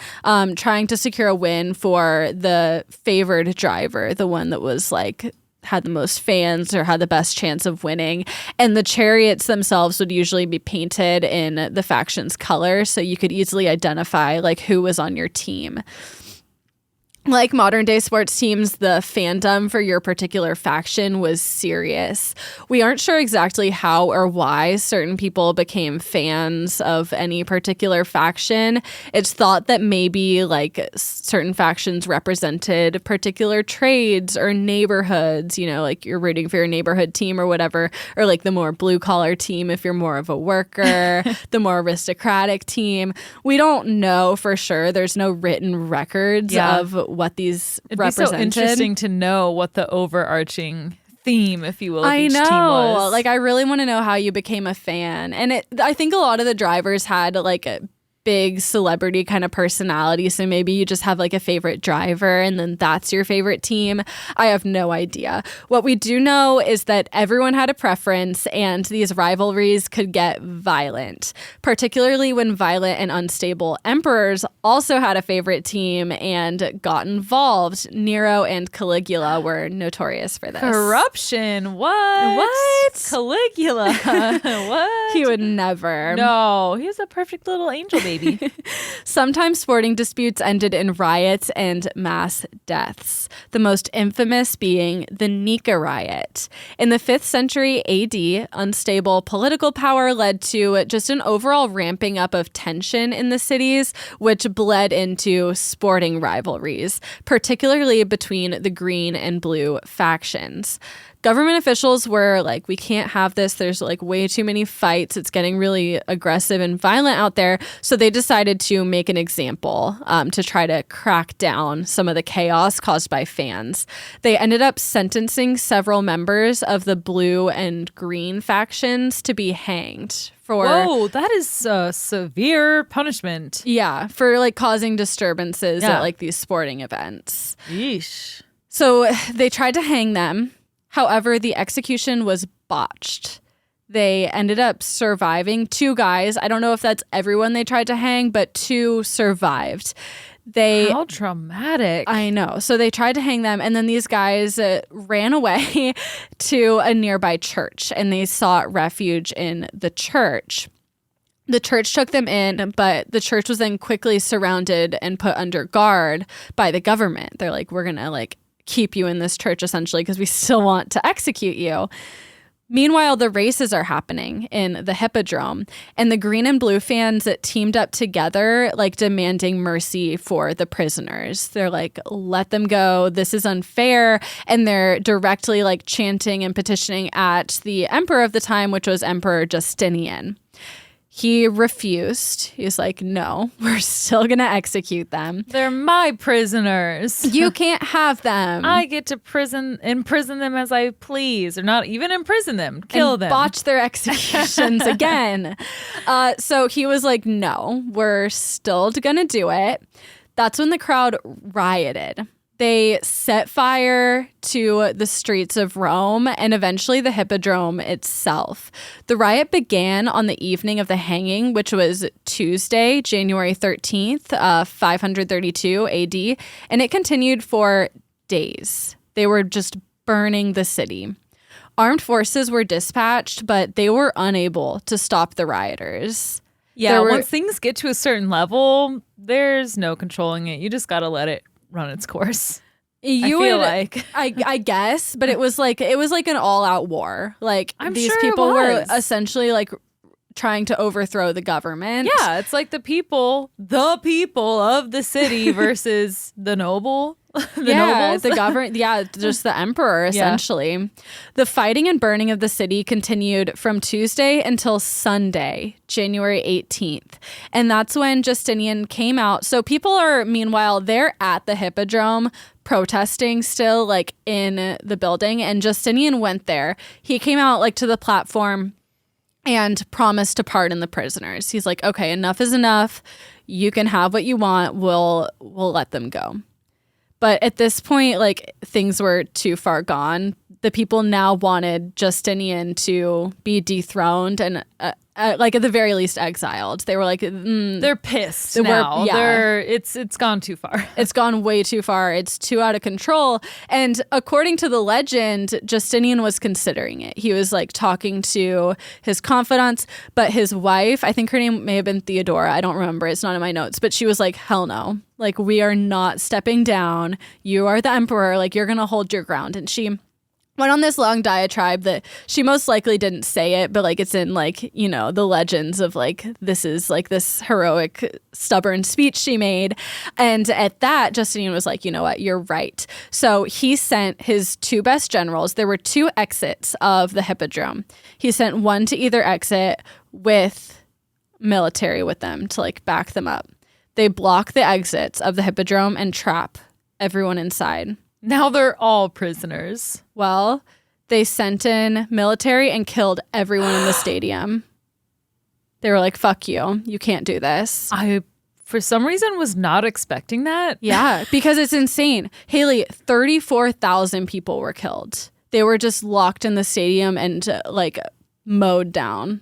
trying to secure a win for the favored driver, the one that was like had the most fans or had the best chance of winning. And the chariots themselves would usually be painted in the faction's color, so you could easily identify like who was on your team. Like modern day sports teams, the fandom for your particular faction was serious. We aren't sure exactly how or why certain people became fans of any particular faction. It's thought that maybe like certain factions represented particular trades or neighborhoods, you know, like you're rooting for your neighborhood team or whatever, or like the more blue collar team if you're more of a worker, the more aristocratic team. We don't know for sure. There's no written records of what these represented. It'd be so interesting to know what the overarching theme, if you will, of each team was. Like I really want to know how you became a fan. And I think a lot of the drivers had like a big celebrity kind of personality, so maybe you just have like a favorite driver and then that's your favorite team. I have no idea. What we do know is that everyone had a preference and these rivalries could get violent, particularly when violent and unstable emperors also had a favorite team and got involved. Nero and Caligula were notorious for this. Corruption. What? Caligula. What? He would never. No, he was a perfect little angel baby. Sometimes sporting disputes ended in riots and mass deaths, the most infamous being the Nika riot. In the 5th century AD, unstable political power led to just an overall ramping up of tension in the cities, which bled into sporting rivalries, particularly between the green and blue factions. Government officials were like, we can't have this. There's like way too many fights. It's getting really aggressive and violent out there. So they decided to make an example to try to crack down some of the chaos caused by fans. They ended up sentencing several members of the blue and green factions to be hanged. Whoa, that is a severe punishment. Yeah, for like causing disturbances at like these sporting events. Yeesh. So they tried to hang them. However, the execution was botched. They ended up surviving. 2 guys, I don't know if that's everyone they tried to hang, but 2 survived. How traumatic. I know. So they tried to hang them, and then these guys ran away to a nearby church, and they sought refuge in the church. The church took them in, but the church was then quickly surrounded and put under guard by the government. They're like, we're going to like keep you in this church essentially because we still want to execute you. Meanwhile, the races are happening in the Hippodrome, and the green and blue fans teamed up together, like demanding mercy for the prisoners. They're like, let them go. This is unfair. And they're directly like chanting and petitioning at the emperor of the time, which was Emperor Justinian. He refused. He's like, no, we're still going to execute them. They're my prisoners. You can't have them. I get to imprison them as I please, or not even imprison them, kill them. Botch their executions again. So he was like, no, we're still going to do it. That's when the crowd rioted. They set fire to the streets of Rome and eventually the Hippodrome itself. The riot began on the evening of the hanging, which was Tuesday, January 13th, 532 AD, and it continued for days. They were just burning the city. Armed forces were dispatched, but they were unable to stop the rioters. Yeah, once things get to a certain level, there's no controlling it. You just got to let it run its course. I guess, but it was like an all-out war. Like these people were essentially like trying to overthrow the government. Yeah, it's like the people of the city versus the nobles. The government. Yeah, just the emperor essentially. Yeah. The fighting and burning of the city continued from Tuesday until Sunday, January 18th. And that's when Justinian came out. So people are, meanwhile, they're at the Hippodrome protesting still like in the building, and Justinian went there. He came out like to the platform and promised to pardon the prisoners. He's like, okay, enough is enough. You can have what you want. We'll let them go. But at this point, like, things were too far gone. The people now wanted Justinian to be dethroned and, like, at the very least, exiled. They were like, they're pissed now. It's gone too far. It's gone way too far. It's too out of control. And according to the legend, Justinian was considering it. He was like talking to his confidants, but his wife, I think her name may have been Theodora. I don't remember. It's not in my notes. But she was like, hell no. Like, we are not stepping down. You are the emperor. Like, you're going to hold your ground. And she went on this long diatribe that she most likely didn't say it, but like it's in like, you know, the legends of like, this is like this heroic, stubborn speech she made. And at that, Justinian was like, you know what, you're right. So he sent his 2 best generals. There were 2 exits of the hippodrome. He sent one to either exit with military with them to like back them up. They block the exits of the hippodrome and trap everyone inside. Now they're all prisoners. Well, they sent in military and killed everyone in the stadium. They were like, fuck you. You can't do this. I, for some reason, was not expecting that. Yeah, because it's insane. Hayley, 34,000 people were killed. They were just locked in the stadium and like mowed down.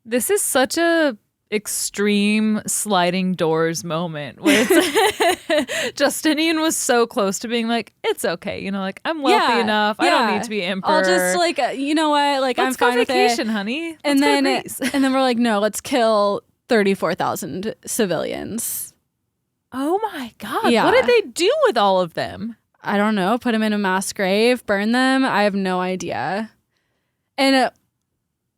This is such a extreme sliding doors moment where it's Justinian was so close to being like, it's okay, you know, like I'm wealthy enough, I don't need to be emperor, I'll just like, you know what, like let's I'm fine go vacation, with it, honey. And then we're like, no, let's kill 34,000 civilians. Oh my god. What did they do with all of them? I don't know, put them in a mass grave, burn them, I have no idea. And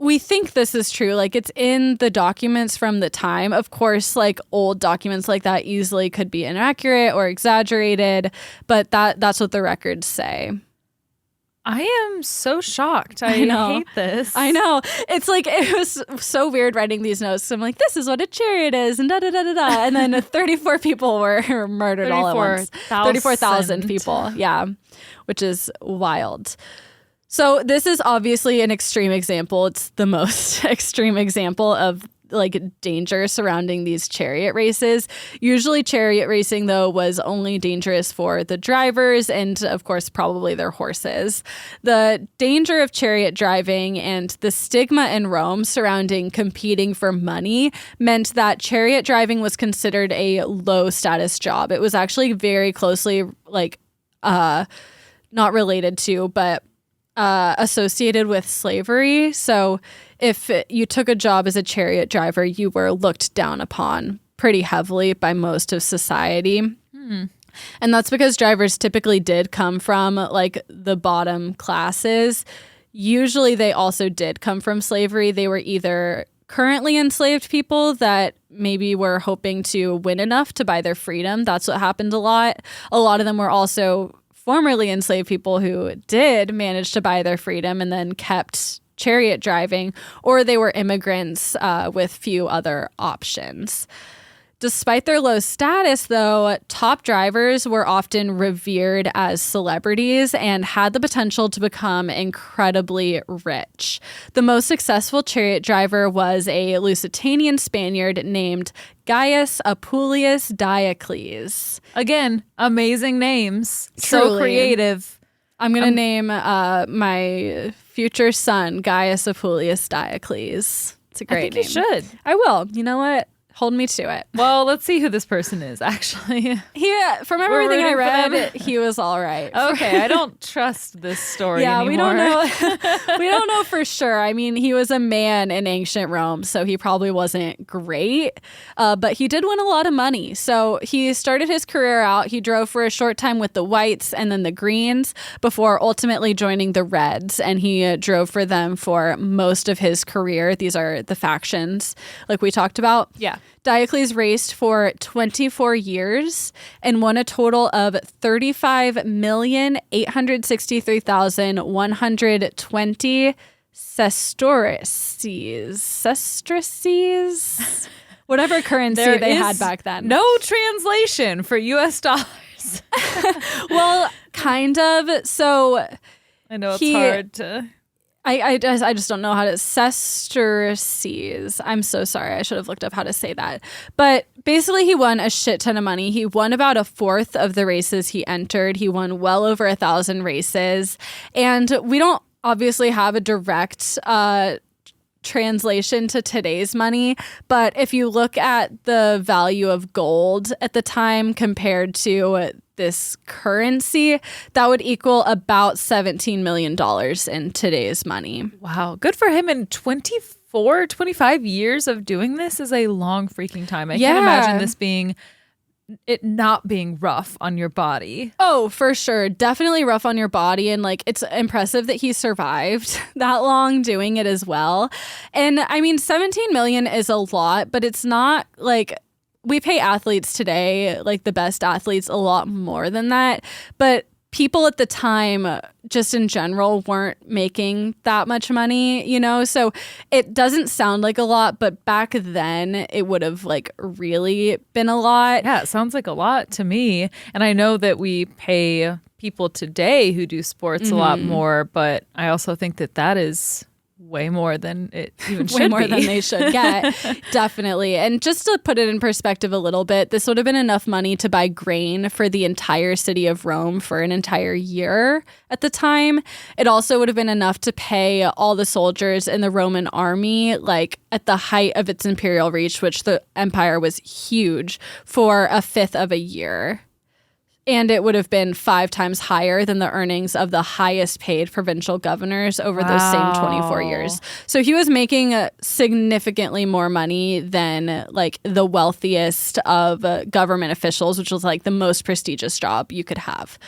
we think this is true. Like, it's in the documents from the time. Of course, like, old documents like that easily could be inaccurate or exaggerated, but that's what the records say. I am so shocked. I hate this. I know. It's like, it was so weird writing these notes. So I'm like, this is what a chariot is, and da-da-da-da-da. And then 34 people were murdered all at once. 34,000 people. Yeah, which is wild. So this is obviously an extreme example. It's the most extreme example of like danger surrounding these chariot races. Usually chariot racing, though, was only dangerous for the drivers and, of course, probably their horses. The danger of chariot driving and the stigma in Rome surrounding competing for money meant that chariot driving was considered a low status job. It was actually very closely like not related to, but associated with slavery. So if you took a job as a chariot driver, you were looked down upon pretty heavily by most of society. And that's because drivers typically did come from like the bottom classes. Usually they also did come from slavery. They were either currently enslaved people that maybe were hoping to win enough to buy their freedom. That's what happened a lot. A lot of them were also formerly enslaved people who did manage to buy their freedom and then kept chariot driving, or they were immigrants with few other options. Despite their low status, though, top drivers were often revered as celebrities and had the potential to become incredibly rich. The most successful chariot driver was a Lusitanian Spaniard named Gaius Appuleius Diocles. Again, amazing names. Truly. So creative. I'm going to name my future son Gaius Appuleius Diocles. It's a great name. You should. I will. You know what? Hold me to it. Well, let's see who this person is, actually. From everything I read, he was all right. Okay, I don't trust this story anymore. We don't know. We don't know for sure. I mean, he was a man in ancient Rome, so he probably wasn't great, but he did win a lot of money. So he started his career out. He drove for a short time with the Whites and then the Greens before ultimately joining the Reds, and he drove for them for most of his career. These are the factions like we talked about. Yeah. Diocles raced for 24 years and won a total of 35,863,120 sesterces. Whatever currency they had back then. No translation for US dollars. years. Well, kind of. So I know it's hard to... I just don't know how to sesterces. I'm so sorry. I should have looked up how to say that. But basically, he won a shit ton of money. He won about a fourth of the races he entered. He won well over 1,000 races. And we don't obviously have a direct translation to today's money, but if you look at the value of gold at the time compared to this currency, that would equal about $17 million in today's money. Wow. Good for him. And 25 years of doing this is a long freaking time. I can't imagine this it not being rough on your body. Oh, for sure. Definitely rough on your body. And like, it's impressive that he survived that long doing it as well. And I mean, 17 million is a lot, but it's not like we pay athletes today, like the best athletes, a lot more than that. But people at the time, just in general, weren't making that much money, you know? So it doesn't sound like a lot, but back then it would have like really been a lot. Yeah, it sounds like a lot to me. And I know that we pay people today who do sports a lot more, but I also think that is way more than it even should be. Way more than they should get, definitely. And just to put it in perspective a little bit, this would have been enough money to buy grain for the entire city of Rome for an entire year at the time. It also would have been enough to pay all the soldiers in the Roman army, like at the height of its imperial reach, which the empire was huge, for a fifth of a year. And it would have been 5 times higher than the earnings of the highest paid provincial governors over those same 24 years. So he was making significantly more money than like the wealthiest of government officials, which was like the most prestigious job you could have.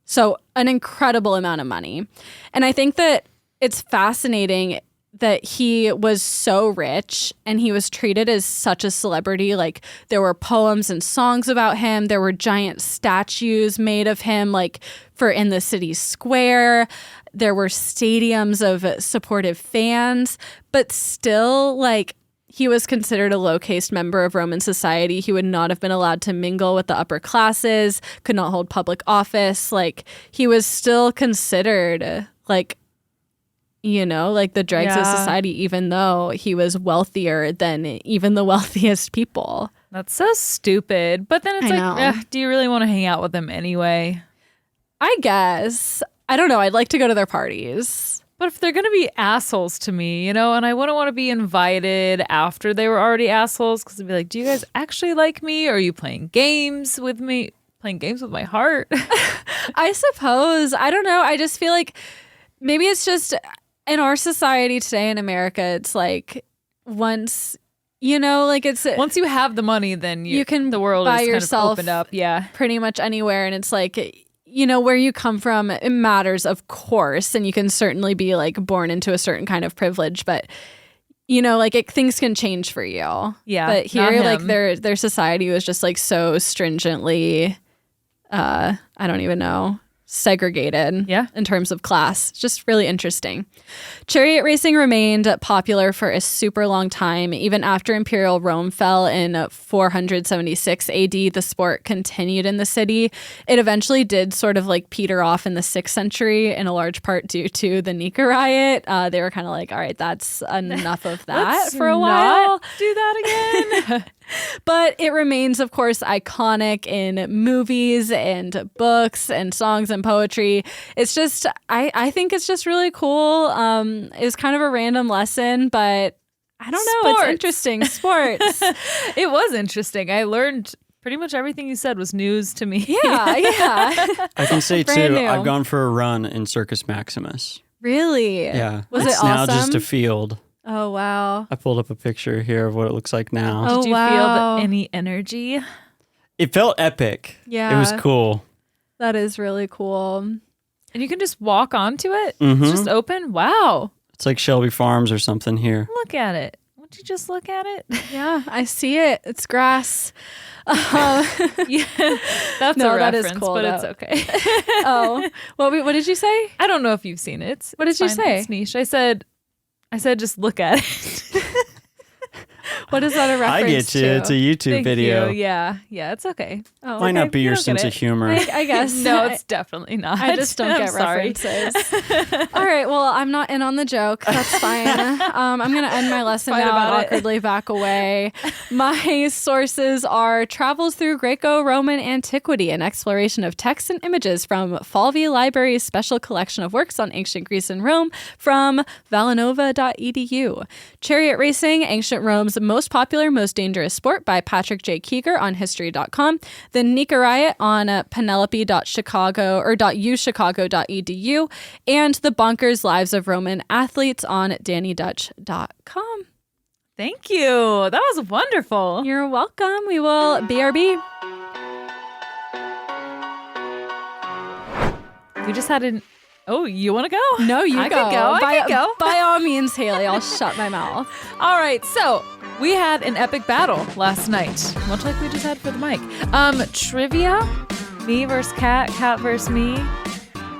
So an incredible amount of money. And I think that it's fascinating that he was so rich and he was treated as such a celebrity. Like there were poems and songs about him. There were giant statues made of him, like in the city square. There were stadiums of supportive fans, but still like he was considered a low-caste member of Roman society. He would not have been allowed to mingle with the upper classes, could not hold public office. Like he was still considered like, you know, like the dregs of society, even though he was wealthier than even the wealthiest people. That's so stupid. But then it's do you really want to hang out with them anyway? I guess. I don't know. I'd like to go to their parties. But if they're going to be assholes to me, you know, and I wouldn't want to be invited after they were already assholes, because I'd be like, do you guys actually like me? Or are you playing games with me? Playing games with my heart? I suppose. I don't know. I just feel like maybe it's just... in our society today in America, it's like once, you know, like it's... once you have the money, then you can the world buy is yourself kind of opened up. Pretty much anywhere. And it's like, you know, where you come from, it matters, of course. And you can certainly be like born into a certain kind of privilege. But, you know, like things can change for you. Yeah. But here, like their society was just like so stringently, I don't even know, segregated in terms of class. Just really interesting. Chariot racing remained popular for a super long time. Even after Imperial Rome fell in 476 AD, the sport continued in the city. It eventually did sort of like peter off in the 6th century, in a large part due to the Nika riot. They were kind of like, all right, that's enough of that for a while. Not do that again. But it remains, of course, iconic in movies and books and songs and poetry. It's just, I think it's just really cool. It's kind of a random lesson, but I don't know. It's interesting. Sports. It was interesting. I learned pretty much everything you said was news to me. Yeah. I can say Brand too, new. I've gone for a run in Circus Maximus. Really? Yeah. Was it's it awesome? now just a field. Oh, wow. I pulled up a picture here of what it looks like now. Oh, Did you wow. feel any energy? It felt epic. Yeah. It was cool. That is really cool. And you can just walk onto it? Mhm. It's just open? Wow. It's like Shelby Farms or something here. Look at it. Won't you just look at it? Yeah, I see it. It's grass. Yeah, that's No, a that is reference, cool, but though. it's okay. Oh, what did you say? I don't know if you've seen it. What did you It's fine. say? It's niche. I said just look at it. What is that a reference I get you. to? It's a YouTube Thank video. you. Yeah, it's okay. Oh, Might not be You your don't get sense of it. humor. I guess. No, it's definitely not. I just don't I'm get sorry. references. All right. Well, I'm not in on the joke. That's fine. I'm going to end my lesson Fine now and about it. awkwardly back away. My sources are Travels Through Greco-Roman Antiquity, an exploration of text and images from Falvey Library's special collection of works on ancient Greece and Rome from villanova.edu. Chariot Racing, Ancient Rome's Most Popular, Most Dangerous Sport by Patrick J. Keeger on history.com. The Nika Riot on penelope.chicago or .uchicago.edu. And The Bonkers Lives of Roman Athletes on dannydutch.com. Thank you. That was wonderful. You're welcome. We will BRB. We just had an... Oh, you want to go? No, you I go. could go. I could go. By all means, Hayley, I'll shut my mouth. All right, so we had an epic battle last night, much like we just had for the mic. Trivia, me versus Kat, Kat versus me,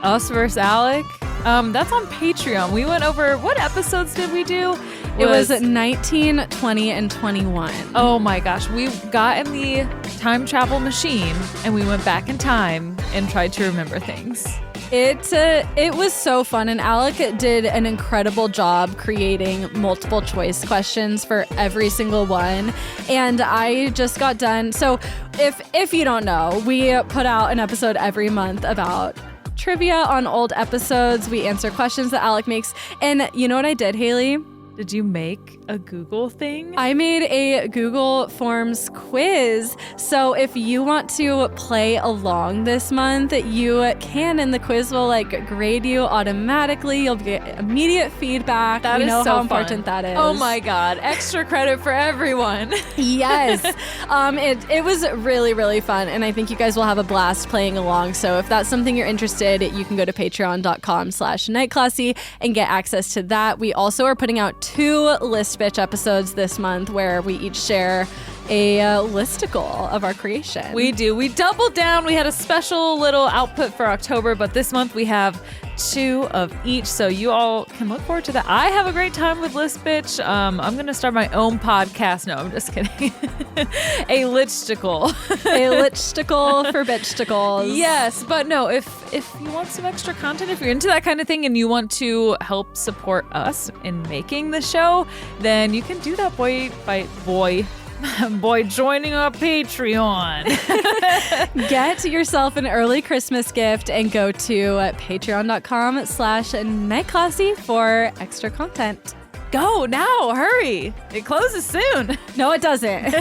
us versus Alec. That's on Patreon. We went over, what episodes did we do? It was 19, 20, and 21. Oh my gosh, we got in the time travel machine and we went back in time and tried to remember things. It was so fun, and Alec did an incredible job creating multiple choice questions for every single one. And I just got done. So if you don't know, we put out an episode every month about trivia on old episodes. We answer questions that Alec makes. And you know what I did, Hayley? Did you make a Google thing? I made a Google Forms quiz. So if you want to play along this month, you can, and the quiz will grade you automatically. You'll get immediate feedback. That is know so how fun. important that is. Oh my God. Extra credit for everyone. Yes. It was really, really fun. And I think you guys will have a blast playing along. So if that's something you're interested, you can go to patreon.com/nightclassy and get access to that. We also are putting out 2 List Bitch episodes this month where we each share a listicle of our creation. We do. We doubled down. We had a special little output for October, but this month we have 2 of each, so you all can look forward to that. I have a great time with List Bitch. I'm going to start my own podcast. No, I'm just kidding. A lichticle. A lichticle for bitchticles. Yes, but no, if you want some extra content, if you're into that kind of thing and you want to help support us in making the show, then you can do that, boy, joining our Patreon. Get yourself an early Christmas gift and go to patreon.com/nightclassy for extra content. Go now, hurry. It closes soon. No, it doesn't.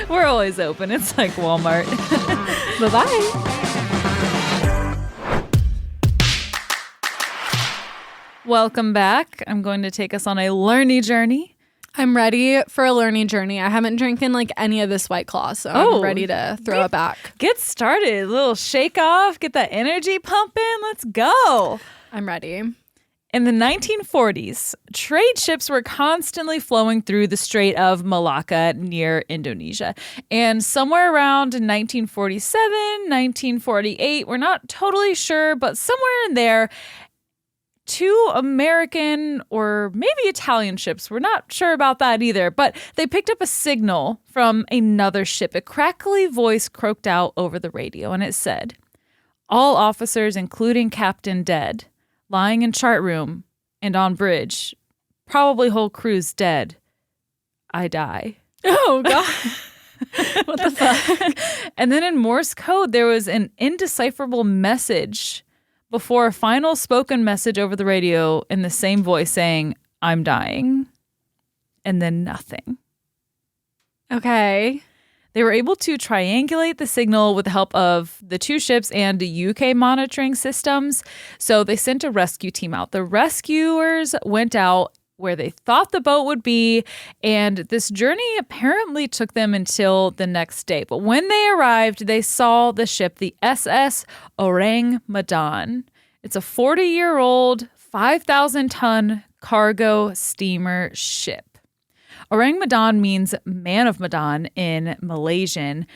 We're always open. It's like Walmart. Bye-bye. Welcome back. I'm going to take us on a learning journey. I'm ready for a learning journey. I haven't drinking any of this White Claw, so I'm ready to throw it back. Get started. A little shake off. Get that energy pumping. Let's go. I'm ready. In the 1940s, trade ships were constantly flowing through the Strait of Malacca near Indonesia. And somewhere around 1947, 1948, we're not totally sure, but somewhere in there, 2 American or maybe Italian ships, we're not sure about that either, but they picked up a signal from another ship. A crackly voice croaked out over the radio, and it said, "All officers, including captain, dead. Lying in chart room and on bridge. Probably whole crew's dead. I die." Oh, God. What the fuck? And then in Morse code, there was an indecipherable message before a final spoken message over the radio in the same voice saying, "I'm dying." And then nothing. Okay. They were able to triangulate the signal with the help of the 2 ships and the UK monitoring systems. So they sent a rescue team out. The rescuers went out where they thought the boat would be, and this journey apparently took them until the next day. But when they arrived, they saw the ship, the SS Ourang Medan. It's a 40-year-old, 5,000-ton cargo steamer ship. Ourang Medan means man of Medan in Malaysian,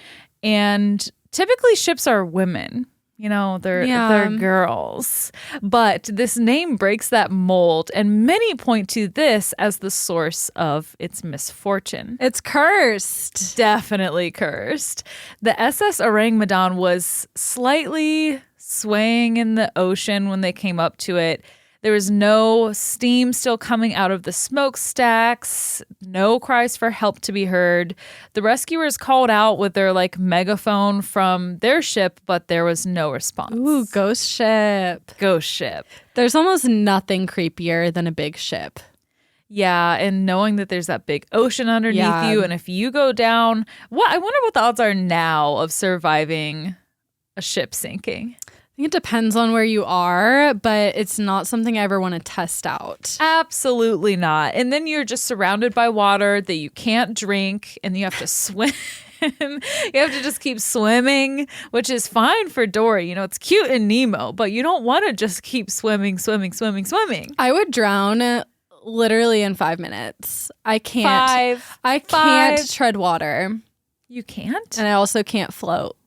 and typically ships are women. They're girls. But this name breaks that mold, and many point to this as the source of its misfortune. It's cursed. Definitely cursed. The SS Ourang Medan was slightly swaying in the ocean when they came up to it. There was no steam still coming out of the smokestacks, no cries for help to be heard. The rescuers called out with their megaphone from their ship, but there was no response. Ooh, ghost ship. Ghost ship. There's almost nothing creepier than a big ship. Yeah, and knowing that there's that big ocean underneath you, and if you go down, I wonder what the odds are now of surviving a ship sinking. I think it depends on where you are, but it's not something I ever want to test out. Absolutely not. And then you're just surrounded by water that you can't drink, and you have to swim. You have to just keep swimming, which is fine for Dory. It's cute in Nemo, but you don't want to just keep swimming. I would drown literally in 5 minutes. I can't. I can't tread water. You can't? And I also can't float.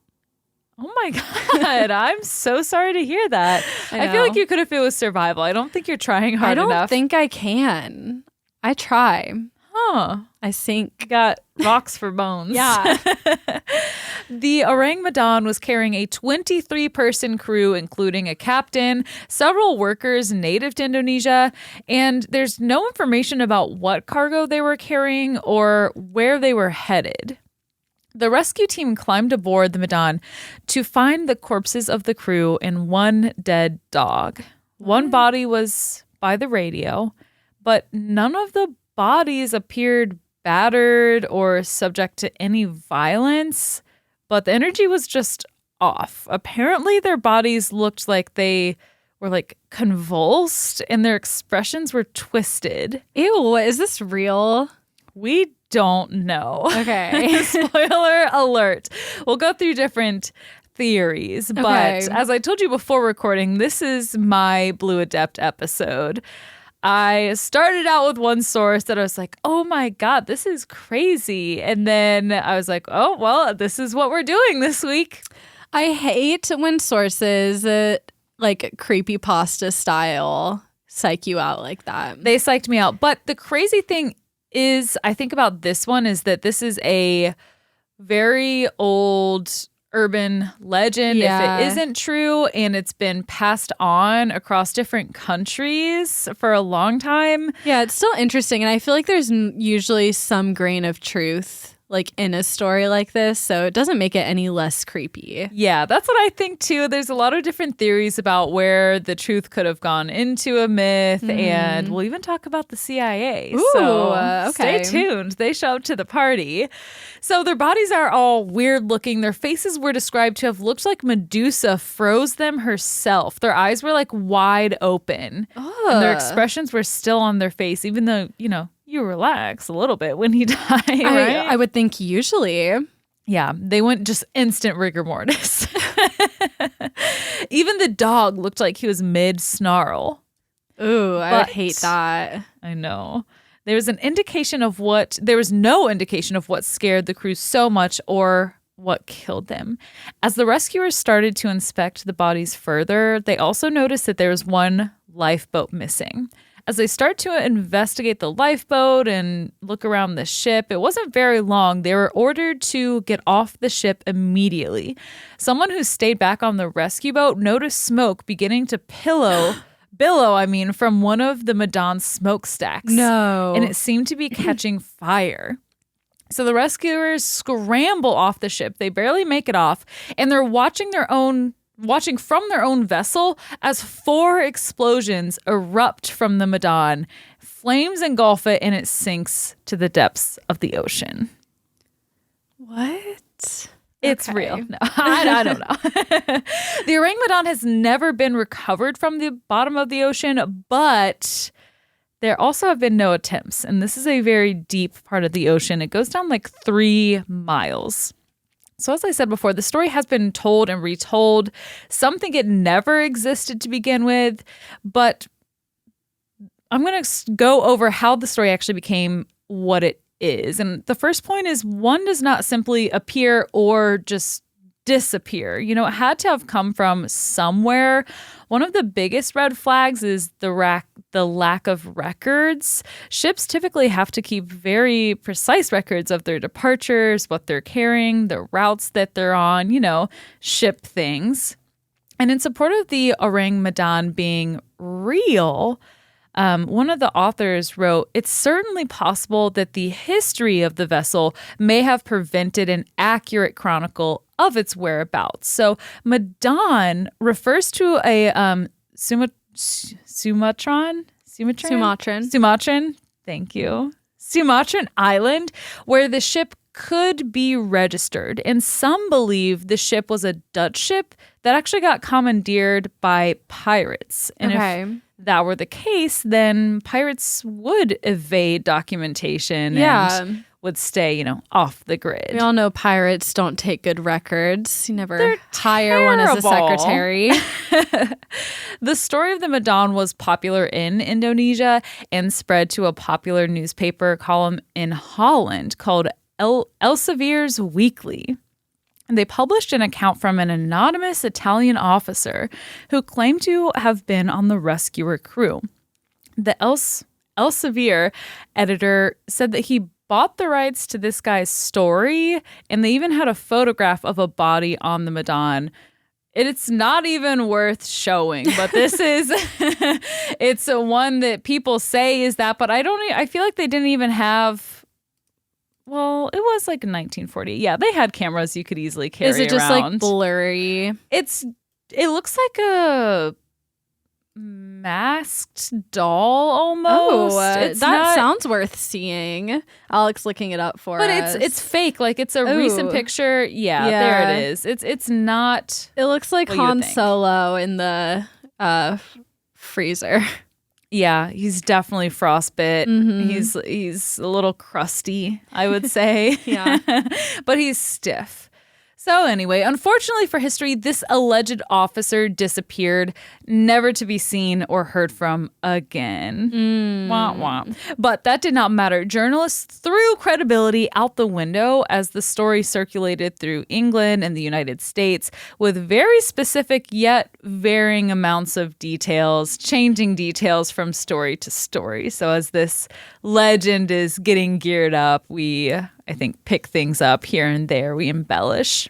Oh my God. I'm so sorry to hear that. I feel like you could if it was survival. I don't think you're trying hard enough. I don't think I can. I try. Huh. I sink. Got rocks for bones. Yeah. The Ourang Medan was carrying a 23-person crew, including a captain, several workers native to Indonesia, and there's no information about what cargo they were carrying or where they were headed. The rescue team climbed aboard the Medan to find the corpses of the crew and one dead dog. One body was by the radio, but none of the bodies appeared battered or subject to any violence, but the energy was just off. Apparently, their bodies looked like they were convulsed and their expressions were twisted. Ew, is this real? We don't know. Okay. Spoiler alert. We'll go through different theories, but as I told you before recording, this is my Blue Adept episode. I started out with one source that I was like, oh my God, this is crazy. And then I was like, oh, well, this is what we're doing this week. I hate when sources, creepypasta style, psych you out like that. They psyched me out. But the crazy thing is, I think about this one is that this is a very old urban legend if it isn't true, and it's been passed on across different countries for a long time. Yeah, it's still interesting, and I feel like there's usually some grain of truth in a story like this, so it doesn't make it any less creepy. Yeah, that's what I think too. There's a lot of different theories about where the truth could have gone into a myth, and we'll even talk about the CIA. Ooh, so stay tuned. They show up to the party. So their bodies are all weird looking. Their faces were described to have looked like Medusa froze them herself. Their eyes were wide open. And their expressions were still on their face, even though, you relax a little bit when you die, right? I would think usually. Yeah, they went just instant rigor mortis. Even the dog looked like he was mid-snarl. Ooh, I would hate that. I know. There was no indication of what scared the crew so much or what killed them. As the rescuers started to inspect the bodies further, they also noticed that there was one lifeboat missing. As they start to investigate the lifeboat and look around the ship, it wasn't very long. They were ordered to get off the ship immediately. Someone who stayed back on the rescue boat noticed smoke beginning to billow from one of the Medan's smokestacks. No. And it seemed to be catching fire. So the rescuers scramble off the ship. They barely make it off, and they're watching from their own vessel as 4 explosions erupt from the Medan. Flames engulf it, and it sinks to the depths of the ocean. What? It's real. No, I don't know. The Ourang Medan has never been recovered from the bottom of the ocean, but there also have been no attempts. And this is a very deep part of the ocean. It goes down 3 miles. So as I said before, the story has been told and retold. Some think it never existed to begin with, but I'm going to go over how the story actually became what it is. And the first point is one does not simply appear or just disappear. You know, it had to have come from somewhere. One of the biggest red flags is the lack of records. Ships typically have to keep very precise records of their departures, what they're carrying, the routes that they're on, you know, ship things. And in support of the Ourang Medan being real, one of the authors wrote, it's certainly possible that the history of the vessel may have prevented an accurate chronicle of its whereabouts. So Medan refers to a Sumatran, thank you, Sumatran island where the ship could be registered. And some believe the ship was a Dutch ship that actually got commandeered by pirates. And if that were the case, then pirates would evade documentation and would stay, you know, off the grid. We all know pirates don't take good records. You never hire one as a secretary. The story of the Medan was popular in Indonesia and spread to a popular newspaper column in Holland called Elsevier's Weekly. They published an account from an anonymous Italian officer who claimed to have been on the rescuer crew. The Elsevier editor said that he bought the rights to this guy's story, and they even had a photograph of a body on the Medan. It's not even worth showing, but this is, it's a one that people say is that, but I feel like they didn't even have. Well, it was like 1940. Yeah, they had cameras you could easily carry around. Is it just like blurry? It looks like a masked doll almost. That sounds worth seeing. Alex looking it up for us. But it's fake. Like it's a recent picture. Yeah, there it is. It's not. It looks like Han Solo in the freezer. Yeah, he's definitely frostbit. Mm-hmm. He's a little crusty, I would say. Yeah. But he's stiff. So anyway, unfortunately for history, this alleged officer disappeared, never to be seen or heard from again. Wah, wah. But that did not matter. Journalists threw credibility out the window as the story circulated through England and the United States with very specific yet varying amounts of details, changing details from story to story. So as this legend is getting geared up, we, I think, pick things up here and there. We embellish.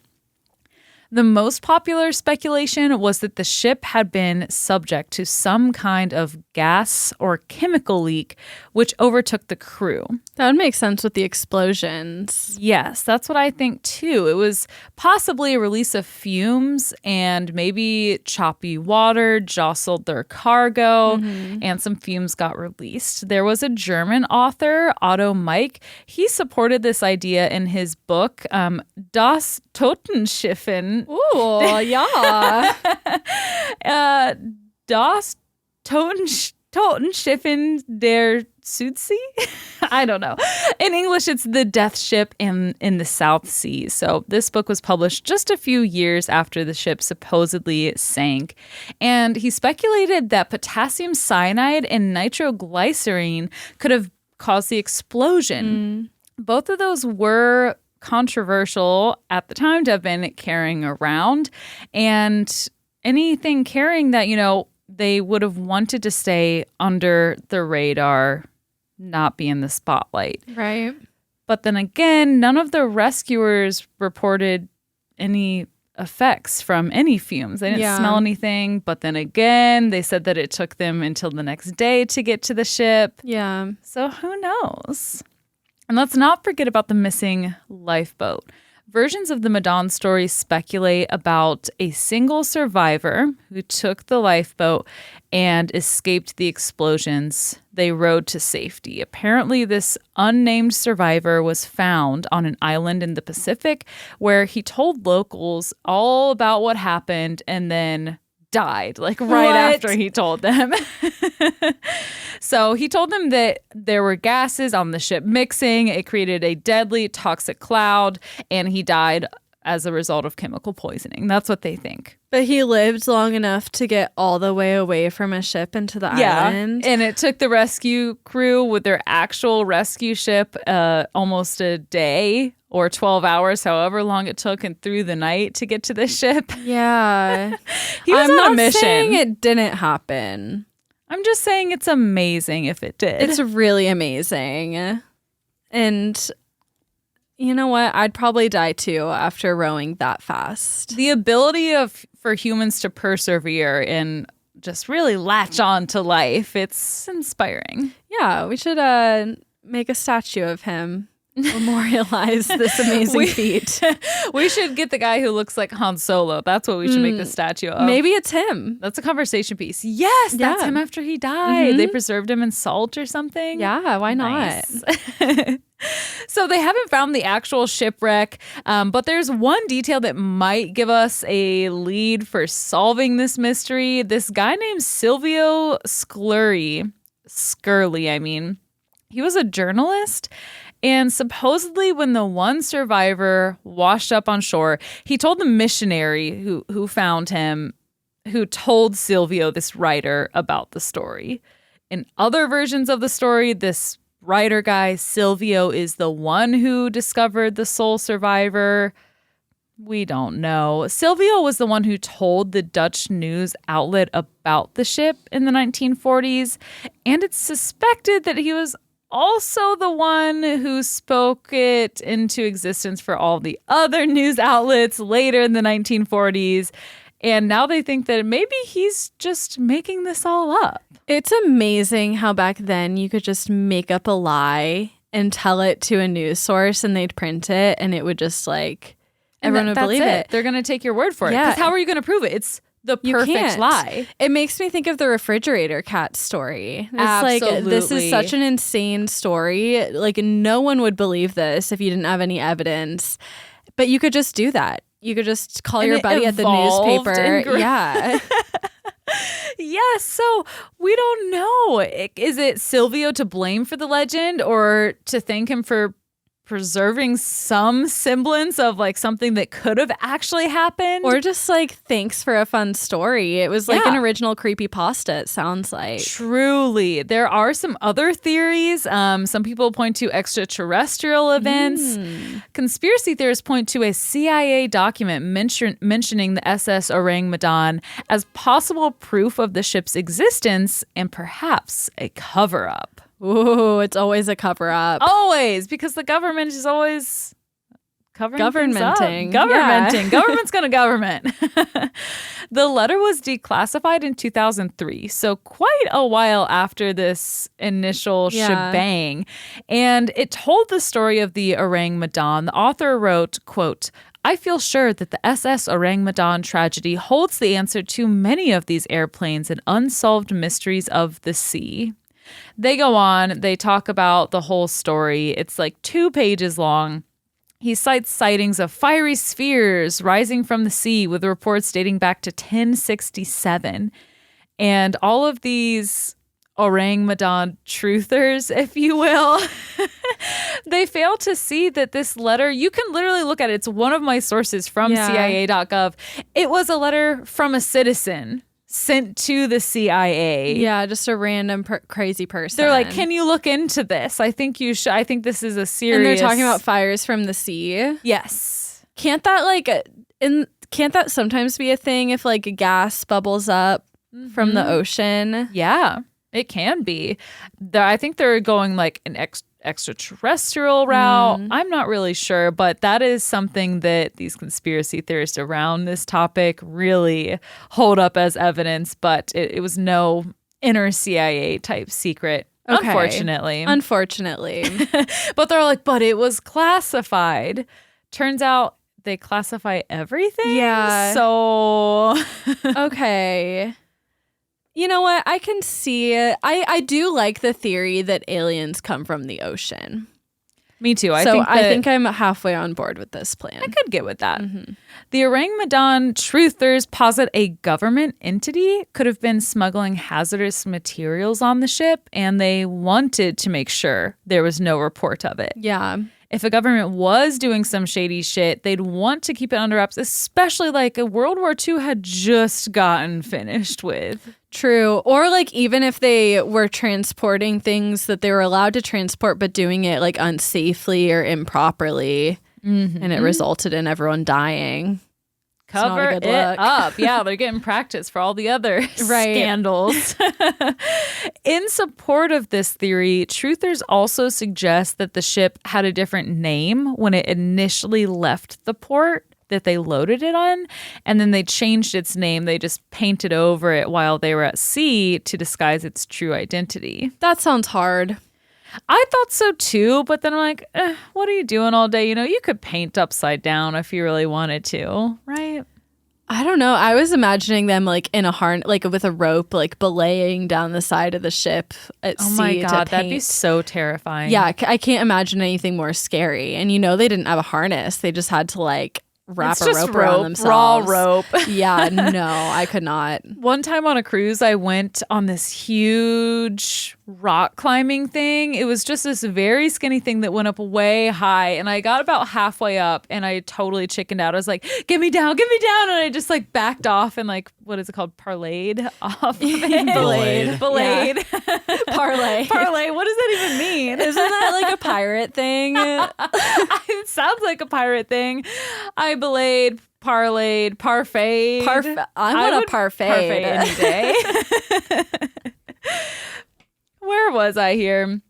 The most popular speculation was that the ship had been subject to some kind of gas or chemical leak, which overtook the crew. That would make sense with the explosions. Yes, that's what I think too. It was possibly a release of fumes, and maybe choppy water jostled their cargo, and some fumes got released. There was a German author, Otto Meich. He supported this idea in his book, Das Totenschiffen. Ooh, yeah. Das Totenschiffen der Südsee? I don't know. In English, it's the death ship in the South Sea. So this book was published just a few years after the ship supposedly sank. And he speculated that potassium cyanide and nitroglycerine could have caused the explosion. Both of those were controversial at the time to have been carrying around, and anything carrying that, you know, they would have wanted to stay under the radar, not be in the spotlight. Right. But then again, none of the rescuers reported any effects from any fumes. They didn't smell anything. But then again, they said that it took them until the next day to get to the ship. Yeah. So who knows? And let's not forget about the missing lifeboat. Versions of the Medan story speculate about a single survivor who took the lifeboat and escaped the explosions they rode to safety. Apparently, this unnamed survivor was found on an island in the Pacific where he told locals all about what happened and then died, like right after he told them. So he told them that there were gases on the ship mixing. It created a deadly toxic cloud, and he died as a result of chemical poisoning. That's what they think. But he lived long enough to get all the way away from a ship into the island. And it took the rescue crew with their actual rescue ship almost a day or 12 hours, however long it took, and through the night to get to this ship. Yeah. He was on a mission. Saying it didn't happen. I'm just saying it's amazing if it did. It's really amazing. And you know what? I'd probably die too after rowing that fast. The ability for humans to persevere and just really latch on to life, it's inspiring. Yeah, we should make a statue of him. Memorialize this amazing feat. We should get the guy who looks like Han Solo. That's what we should make the statue of. Maybe it's him. That's a conversation piece. Yes, that's him after he died. They preserved him in salt or something. Yeah, why not? Nice. So they haven't found the actual shipwreck, but there's one detail that might give us a lead for solving this mystery. This guy named Silvio Scurley, he was a journalist. And supposedly when the one survivor washed up on shore, he told the missionary who found him, who told Silvio, this writer, about the story. In other versions of the story, this writer guy, Silvio, is the one who discovered the sole survivor. We don't know. Silvio was the one who told the Dutch news outlet about the ship in the 1940s, and it's suspected that he was also the one who spoke it into existence for all the other news outlets later in the 1940s. And now they think that maybe he's just making this all up. It's amazing how back then you could just make up a lie and tell it to a news source and they'd print it and it would just everyone would believe it. They're going to take your word for it. Yeah. Because how are you going to prove it? It's the perfect lie. It makes me think of the refrigerator cat story. It's Absolutely. This is such an insane story. No one would believe this if you didn't have any evidence. But you could just do that. You could just call your buddy at the newspaper. Yeah. Yes, so we don't know. Is it Silvio to blame for the legend or to thank him for preserving some semblance of something that could have actually happened? Or just thanks for a fun story. It was an original creepypasta, it sounds like. Truly. There are some other theories. Some people point to extraterrestrial events. Conspiracy theorists point to a CIA document mentioning the SS Ourang Medan as possible proof of the ship's existence and perhaps a cover-up. Ooh, it's always a cover-up. Always, because the government is always governmenting. Governmenting. Government's going to government. The letter was declassified in 2003, so quite a while after this initial shebang. And it told the story of the Ourang Medan. The author wrote, quote, "I feel sure that the SS Ourang Medan tragedy holds the answer to many of these airplanes and unsolved mysteries of the sea." They go on, they talk about the whole story. It's 2 pages long. He cites sightings of fiery spheres rising from the sea with reports dating back to 1067. And all of these Ourang Medan truthers, if you will, they fail to see that this letter, you can literally look at it. It's one of my sources from CIA.gov. It was a letter from a citizen sent to the CIA. Yeah, just a random crazy person. They're like, can you look into this? I think you should. I think this is a serious... And they're talking about fires from the sea. Yes. Can't that sometimes be a thing if gas bubbles up from the ocean? Yeah, it can be. I think they're going an extraterrestrial route. I'm not really sure, but that is something that these conspiracy theorists around this topic really hold up as evidence, but it was no inner CIA type secret. Okay. Unfortunately. But they're like, but it was classified. Turns out they classify everything. Yeah. So okay. You know what? I can see it. I do like the theory that aliens come from the ocean. Me too. I think I'm halfway on board with this plan. I could get with that. The Ourang Medan truthers posit a government entity could have been smuggling hazardous materials on the ship, and they wanted to make sure there was no report of it. Yeah. If a government was doing some shady shit, they'd want to keep it under wraps, especially World War II had just gotten finished with. True. Or even if they were transporting things that they were allowed to transport, but doing it unsafely or improperly. and it resulted in everyone dying. Cover it up. Yeah, they're getting practice for all the other scandals. In support of this theory, truthers also suggest that the ship had a different name when it initially left the port that they loaded it on, and then they changed its name. They just painted over it while they were at sea to disguise its true identity. That sounds hard. I thought so too, but then I'm like, what are you doing all day? You could paint upside down if you really wanted to, right? I don't know. I was imagining them like in a harness, like with a rope, like belaying down the side of the ship at sea. Oh my God, to that'd be so terrifying. Yeah, I can't imagine anything more scary. And they didn't have a harness. They just had to like wrap a rope around themselves. Raw rope. Yeah, no, I could not. One time on a cruise, I went on this huge rock climbing thing. It was just this very skinny thing that went up way high, and I got about halfway up and I totally chickened out. I was like, get me down, and I just like backed off and like, what is it called? Parlayed off of it. Belayed. Yeah. Parlay. What does that even mean? Isn't that like a pirate thing? It sounds like a pirate thing. I belayed, parlayed, parfait. I want a parfait any day. Where was I here?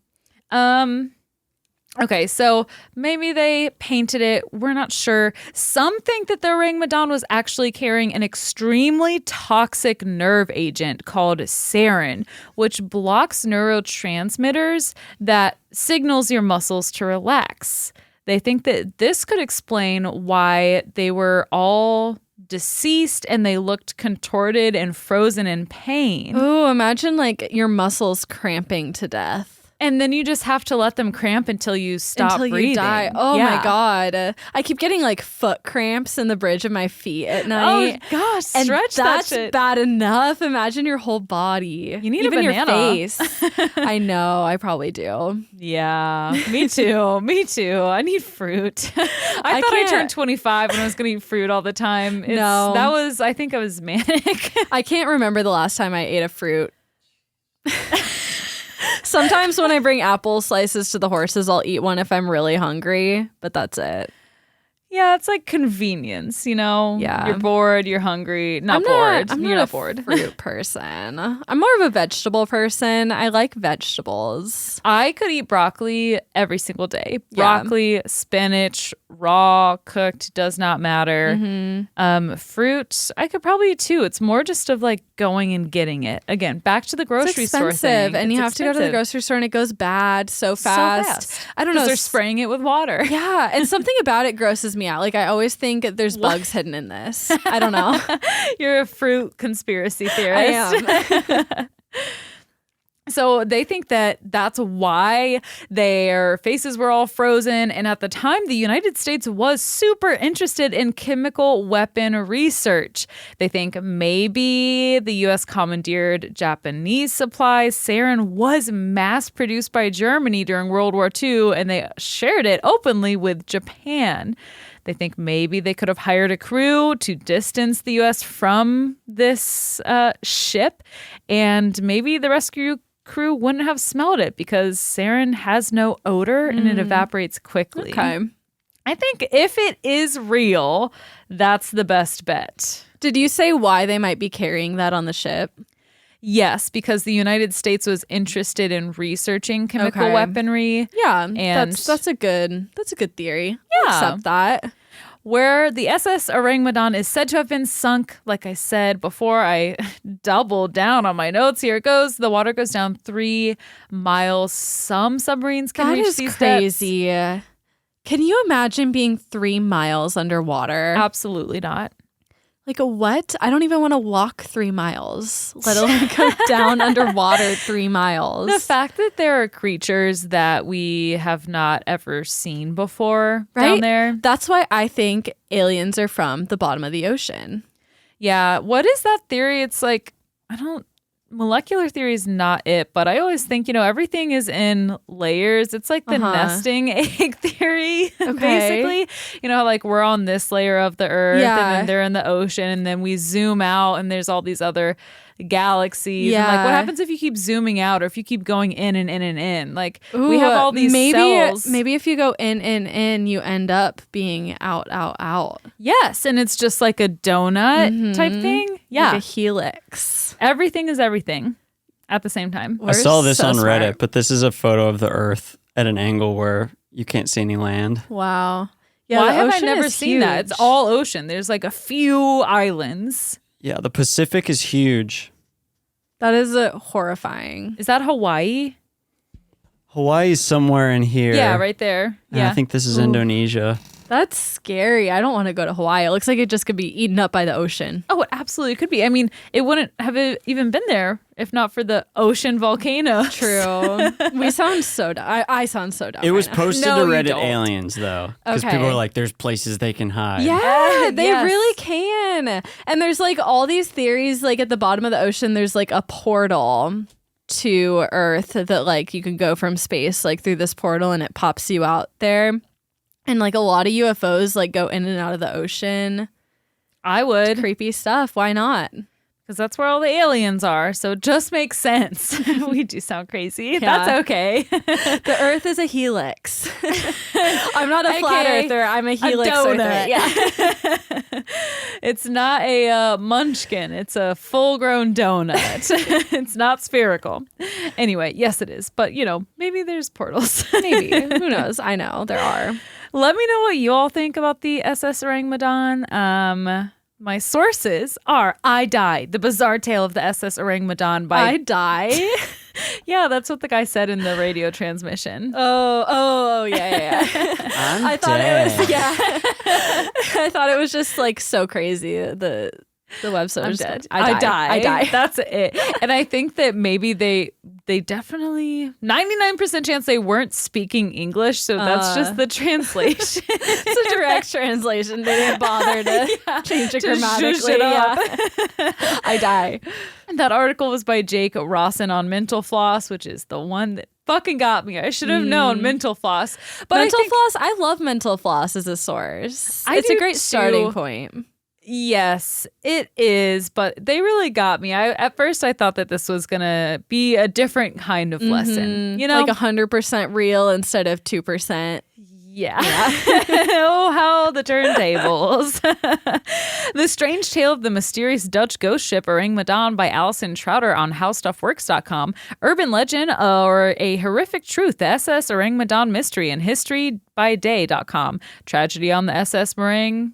Okay, so maybe they painted it. We're not sure. Some think that the Ourang Medan was actually carrying an extremely toxic nerve agent called sarin, which blocks neurotransmitters that signals your muscles to relax. They think that this could explain why they were all deceased and they looked contorted and frozen in pain. Ooh, imagine like your muscles cramping to death. And then you just have to let them cramp until you stop breathing. You die. Oh my God. I keep getting like foot cramps in the bridge of my feet at night. Oh gosh, stretch that shit. That's bad enough. Imagine your whole body. You need even a banana. Your face. I know. I probably do. Yeah, me too. I need fruit. I thought I turned 25 and I was going to eat fruit all the time. I think I was manic. I can't remember the last time I ate a fruit. Sometimes when I bring apple slices to the horses, I'll eat one if I'm really hungry, but that's it. Yeah, it's like convenience, Yeah. You're bored, you're hungry. You're not bored. I'm not a fruit person. I'm more of a vegetable person. I like vegetables. I could eat broccoli every single day. Broccoli, spinach, raw, cooked, does not matter. Mm-hmm. Fruit, I could probably eat too. It's more just of like going and getting it. Again, back to the grocery store thing. And you have to go to the grocery store and it goes bad so fast. I don't know. They're spraying it with water. Yeah. And something about it grosses me out. Like I always think there's bugs hidden in this. I don't know. You're a fruit conspiracy theorist. I am. So they think that that's why their faces were all frozen. And at the time, the United States was super interested in chemical weapon research. They think maybe the U.S. commandeered Japanese supplies. Sarin was mass produced by Germany during World War II, and they shared it openly with Japan. They think maybe they could have hired a crew to distance the U.S. from this ship, and maybe the rescue crew wouldn't have smelled it because sarin has no odor and it evaporates quickly. Okay. I think if it is real, that's the best bet. Did you say why they might be carrying that on the ship? Yes, because the United States was interested in researching chemical weaponry. Yeah, and that's a good theory. Yeah. I'll accept that. Where the SS Ourang Medan is said to have been sunk, like I said before, I doubled down on my notes. Here it goes. The water goes down 3 miles. Some submarines can reach these crazy. depths. Can you imagine being 3 miles underwater? Absolutely not. Like a what? I don't even want to walk 3 miles, let alone go down underwater 3 miles. The fact that there are creatures that we have not ever seen before down there. That's why I think aliens are from the bottom of the ocean. Yeah. What is that theory? It's like, molecular theory is not it, but I always think, everything is in layers. It's like the nesting egg theory, basically. How like we're on this layer of the earth and then they're in the ocean and then we zoom out and there's all these other galaxies. And like, what happens if you keep zooming out or if you keep going in and in and in? Like, we have all these cells. Maybe if you go in, you end up being out. Yes, and it's just like a donut type thing. Yeah. Like a helix. Everything is everything at the same time. I saw this on Reddit, but this is a photo of the Earth at an angle where you can't see any land. Wow. Yeah, why have I never seen that? It's all ocean. There's like a few islands. Yeah, the Pacific is huge. That is horrifying. Is that Hawaii? Hawaii's somewhere in here. Yeah, right there. And Yeah. I think this is Indonesia. That's scary. I don't want to go to Hawaii. It looks like it just could be eaten up by the ocean. Oh, it absolutely could be. I mean, it wouldn't have even been there if not for the ocean volcano. True. We sound so dumb. I sound so dumb. It was posted to Reddit don't. Aliens, though. Because Okay. people are like, there's places they can hide. Yeah, they yes. really can. And there's like all these theories, like at the bottom of the ocean, there's like a portal to Earth that like you can go from space like through this portal and it pops you out there. And like a lot of UFOs like go in and out of the ocean. I would. Creepy stuff. Why not? Because that's where all the aliens are. So it just makes sense. We do sound crazy. Yeah. That's okay. The Earth is a helix. I'm not a flat earther. I'm a helix donut. earther. Yeah. It's not a munchkin. It's a full-grown donut. It's not spherical. Anyway, yes, it is. But, you know, maybe there's portals. Maybe. Who knows? I know there are. Let me know what you all think about the SS Ourang Medan. My sources are I Die, The Bizarre Tale of the SS Ourang Medan by... I die? Yeah, that's what the guy said in the radio transmission. Yeah. I thought it was, I thought it was just like so crazy. The website was dead. I die. That's it. And I think that maybe they definitely 99% chance they weren't speaking English, so that's just the translation. It's a direct translation. They didn't bother to change it grammatically. I die. And that article was by Jake Rawson on Mental Floss, which is the one that fucking got me. I should have known Mental Floss. But I love Mental Floss as a source. It's a great starting point. Yes, it is, but they really got me. At first I thought that this was gonna be a different kind of lesson, you know, like 100% real instead of 2%. Yeah. Oh, how the turntables. The Strange Tale of the Mysterious Dutch Ghost Ship Ourang Medan by Alison Trouter on HowStuffWorks.com. Urban Legend or a Horrific Truth, the SS Ourang Medan Mystery and HistoryByDay.com. Tragedy on the SS Ourang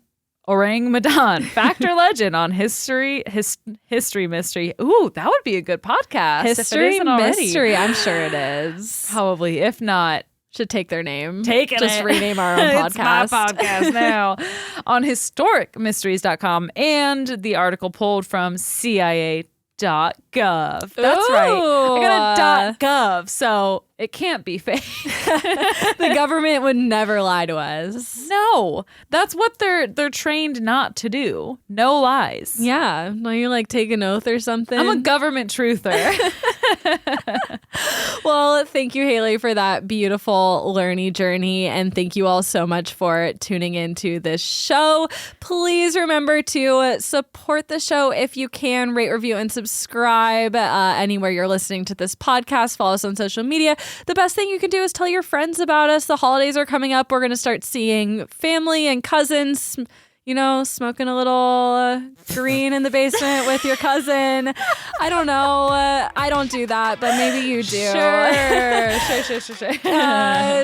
Medan. Fact or legend on History Mystery. Ooh, that would be a good podcast. History Mystery. I'm sure it is. Probably. If not, should take their name. Just rename our own podcast. It's my podcast now. On historicmysteries.com and the article pulled from CIA.gov. That's right. I got a .gov, so it can't be fake. The government would never lie to us. No, that's what they're trained not to do. No lies. Yeah. No, you like take an oath or something. I'm a government truther. Well, thank you, Hayley, for that beautiful learning journey. And thank you all so much for tuning into this show. Please remember to support the show if you can. Rate, review, and subscribe anywhere you're listening to this podcast. Follow us on social media. The best thing you can do is tell your friends about us. The holidays are coming up. We're going to start seeing family and cousins, you know, smoking a little green in the basement with your cousin. I don't know. I don't do that, but maybe you do. Sure.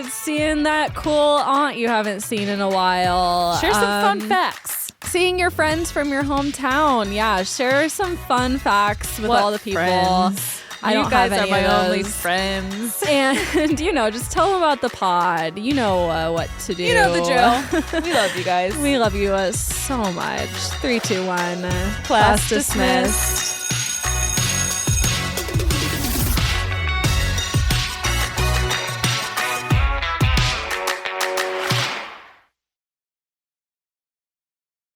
Seeing that cool aunt you haven't seen in a while. Share some fun facts. Seeing your friends from your hometown. Yeah, share some fun facts with all the people. Friends? I don't have any are my of only those. friends. And, you know, just tell them about the pod. You know what to do. You know the drill. We love you guys. We love you so much. 3, 2, 1. Class dismissed.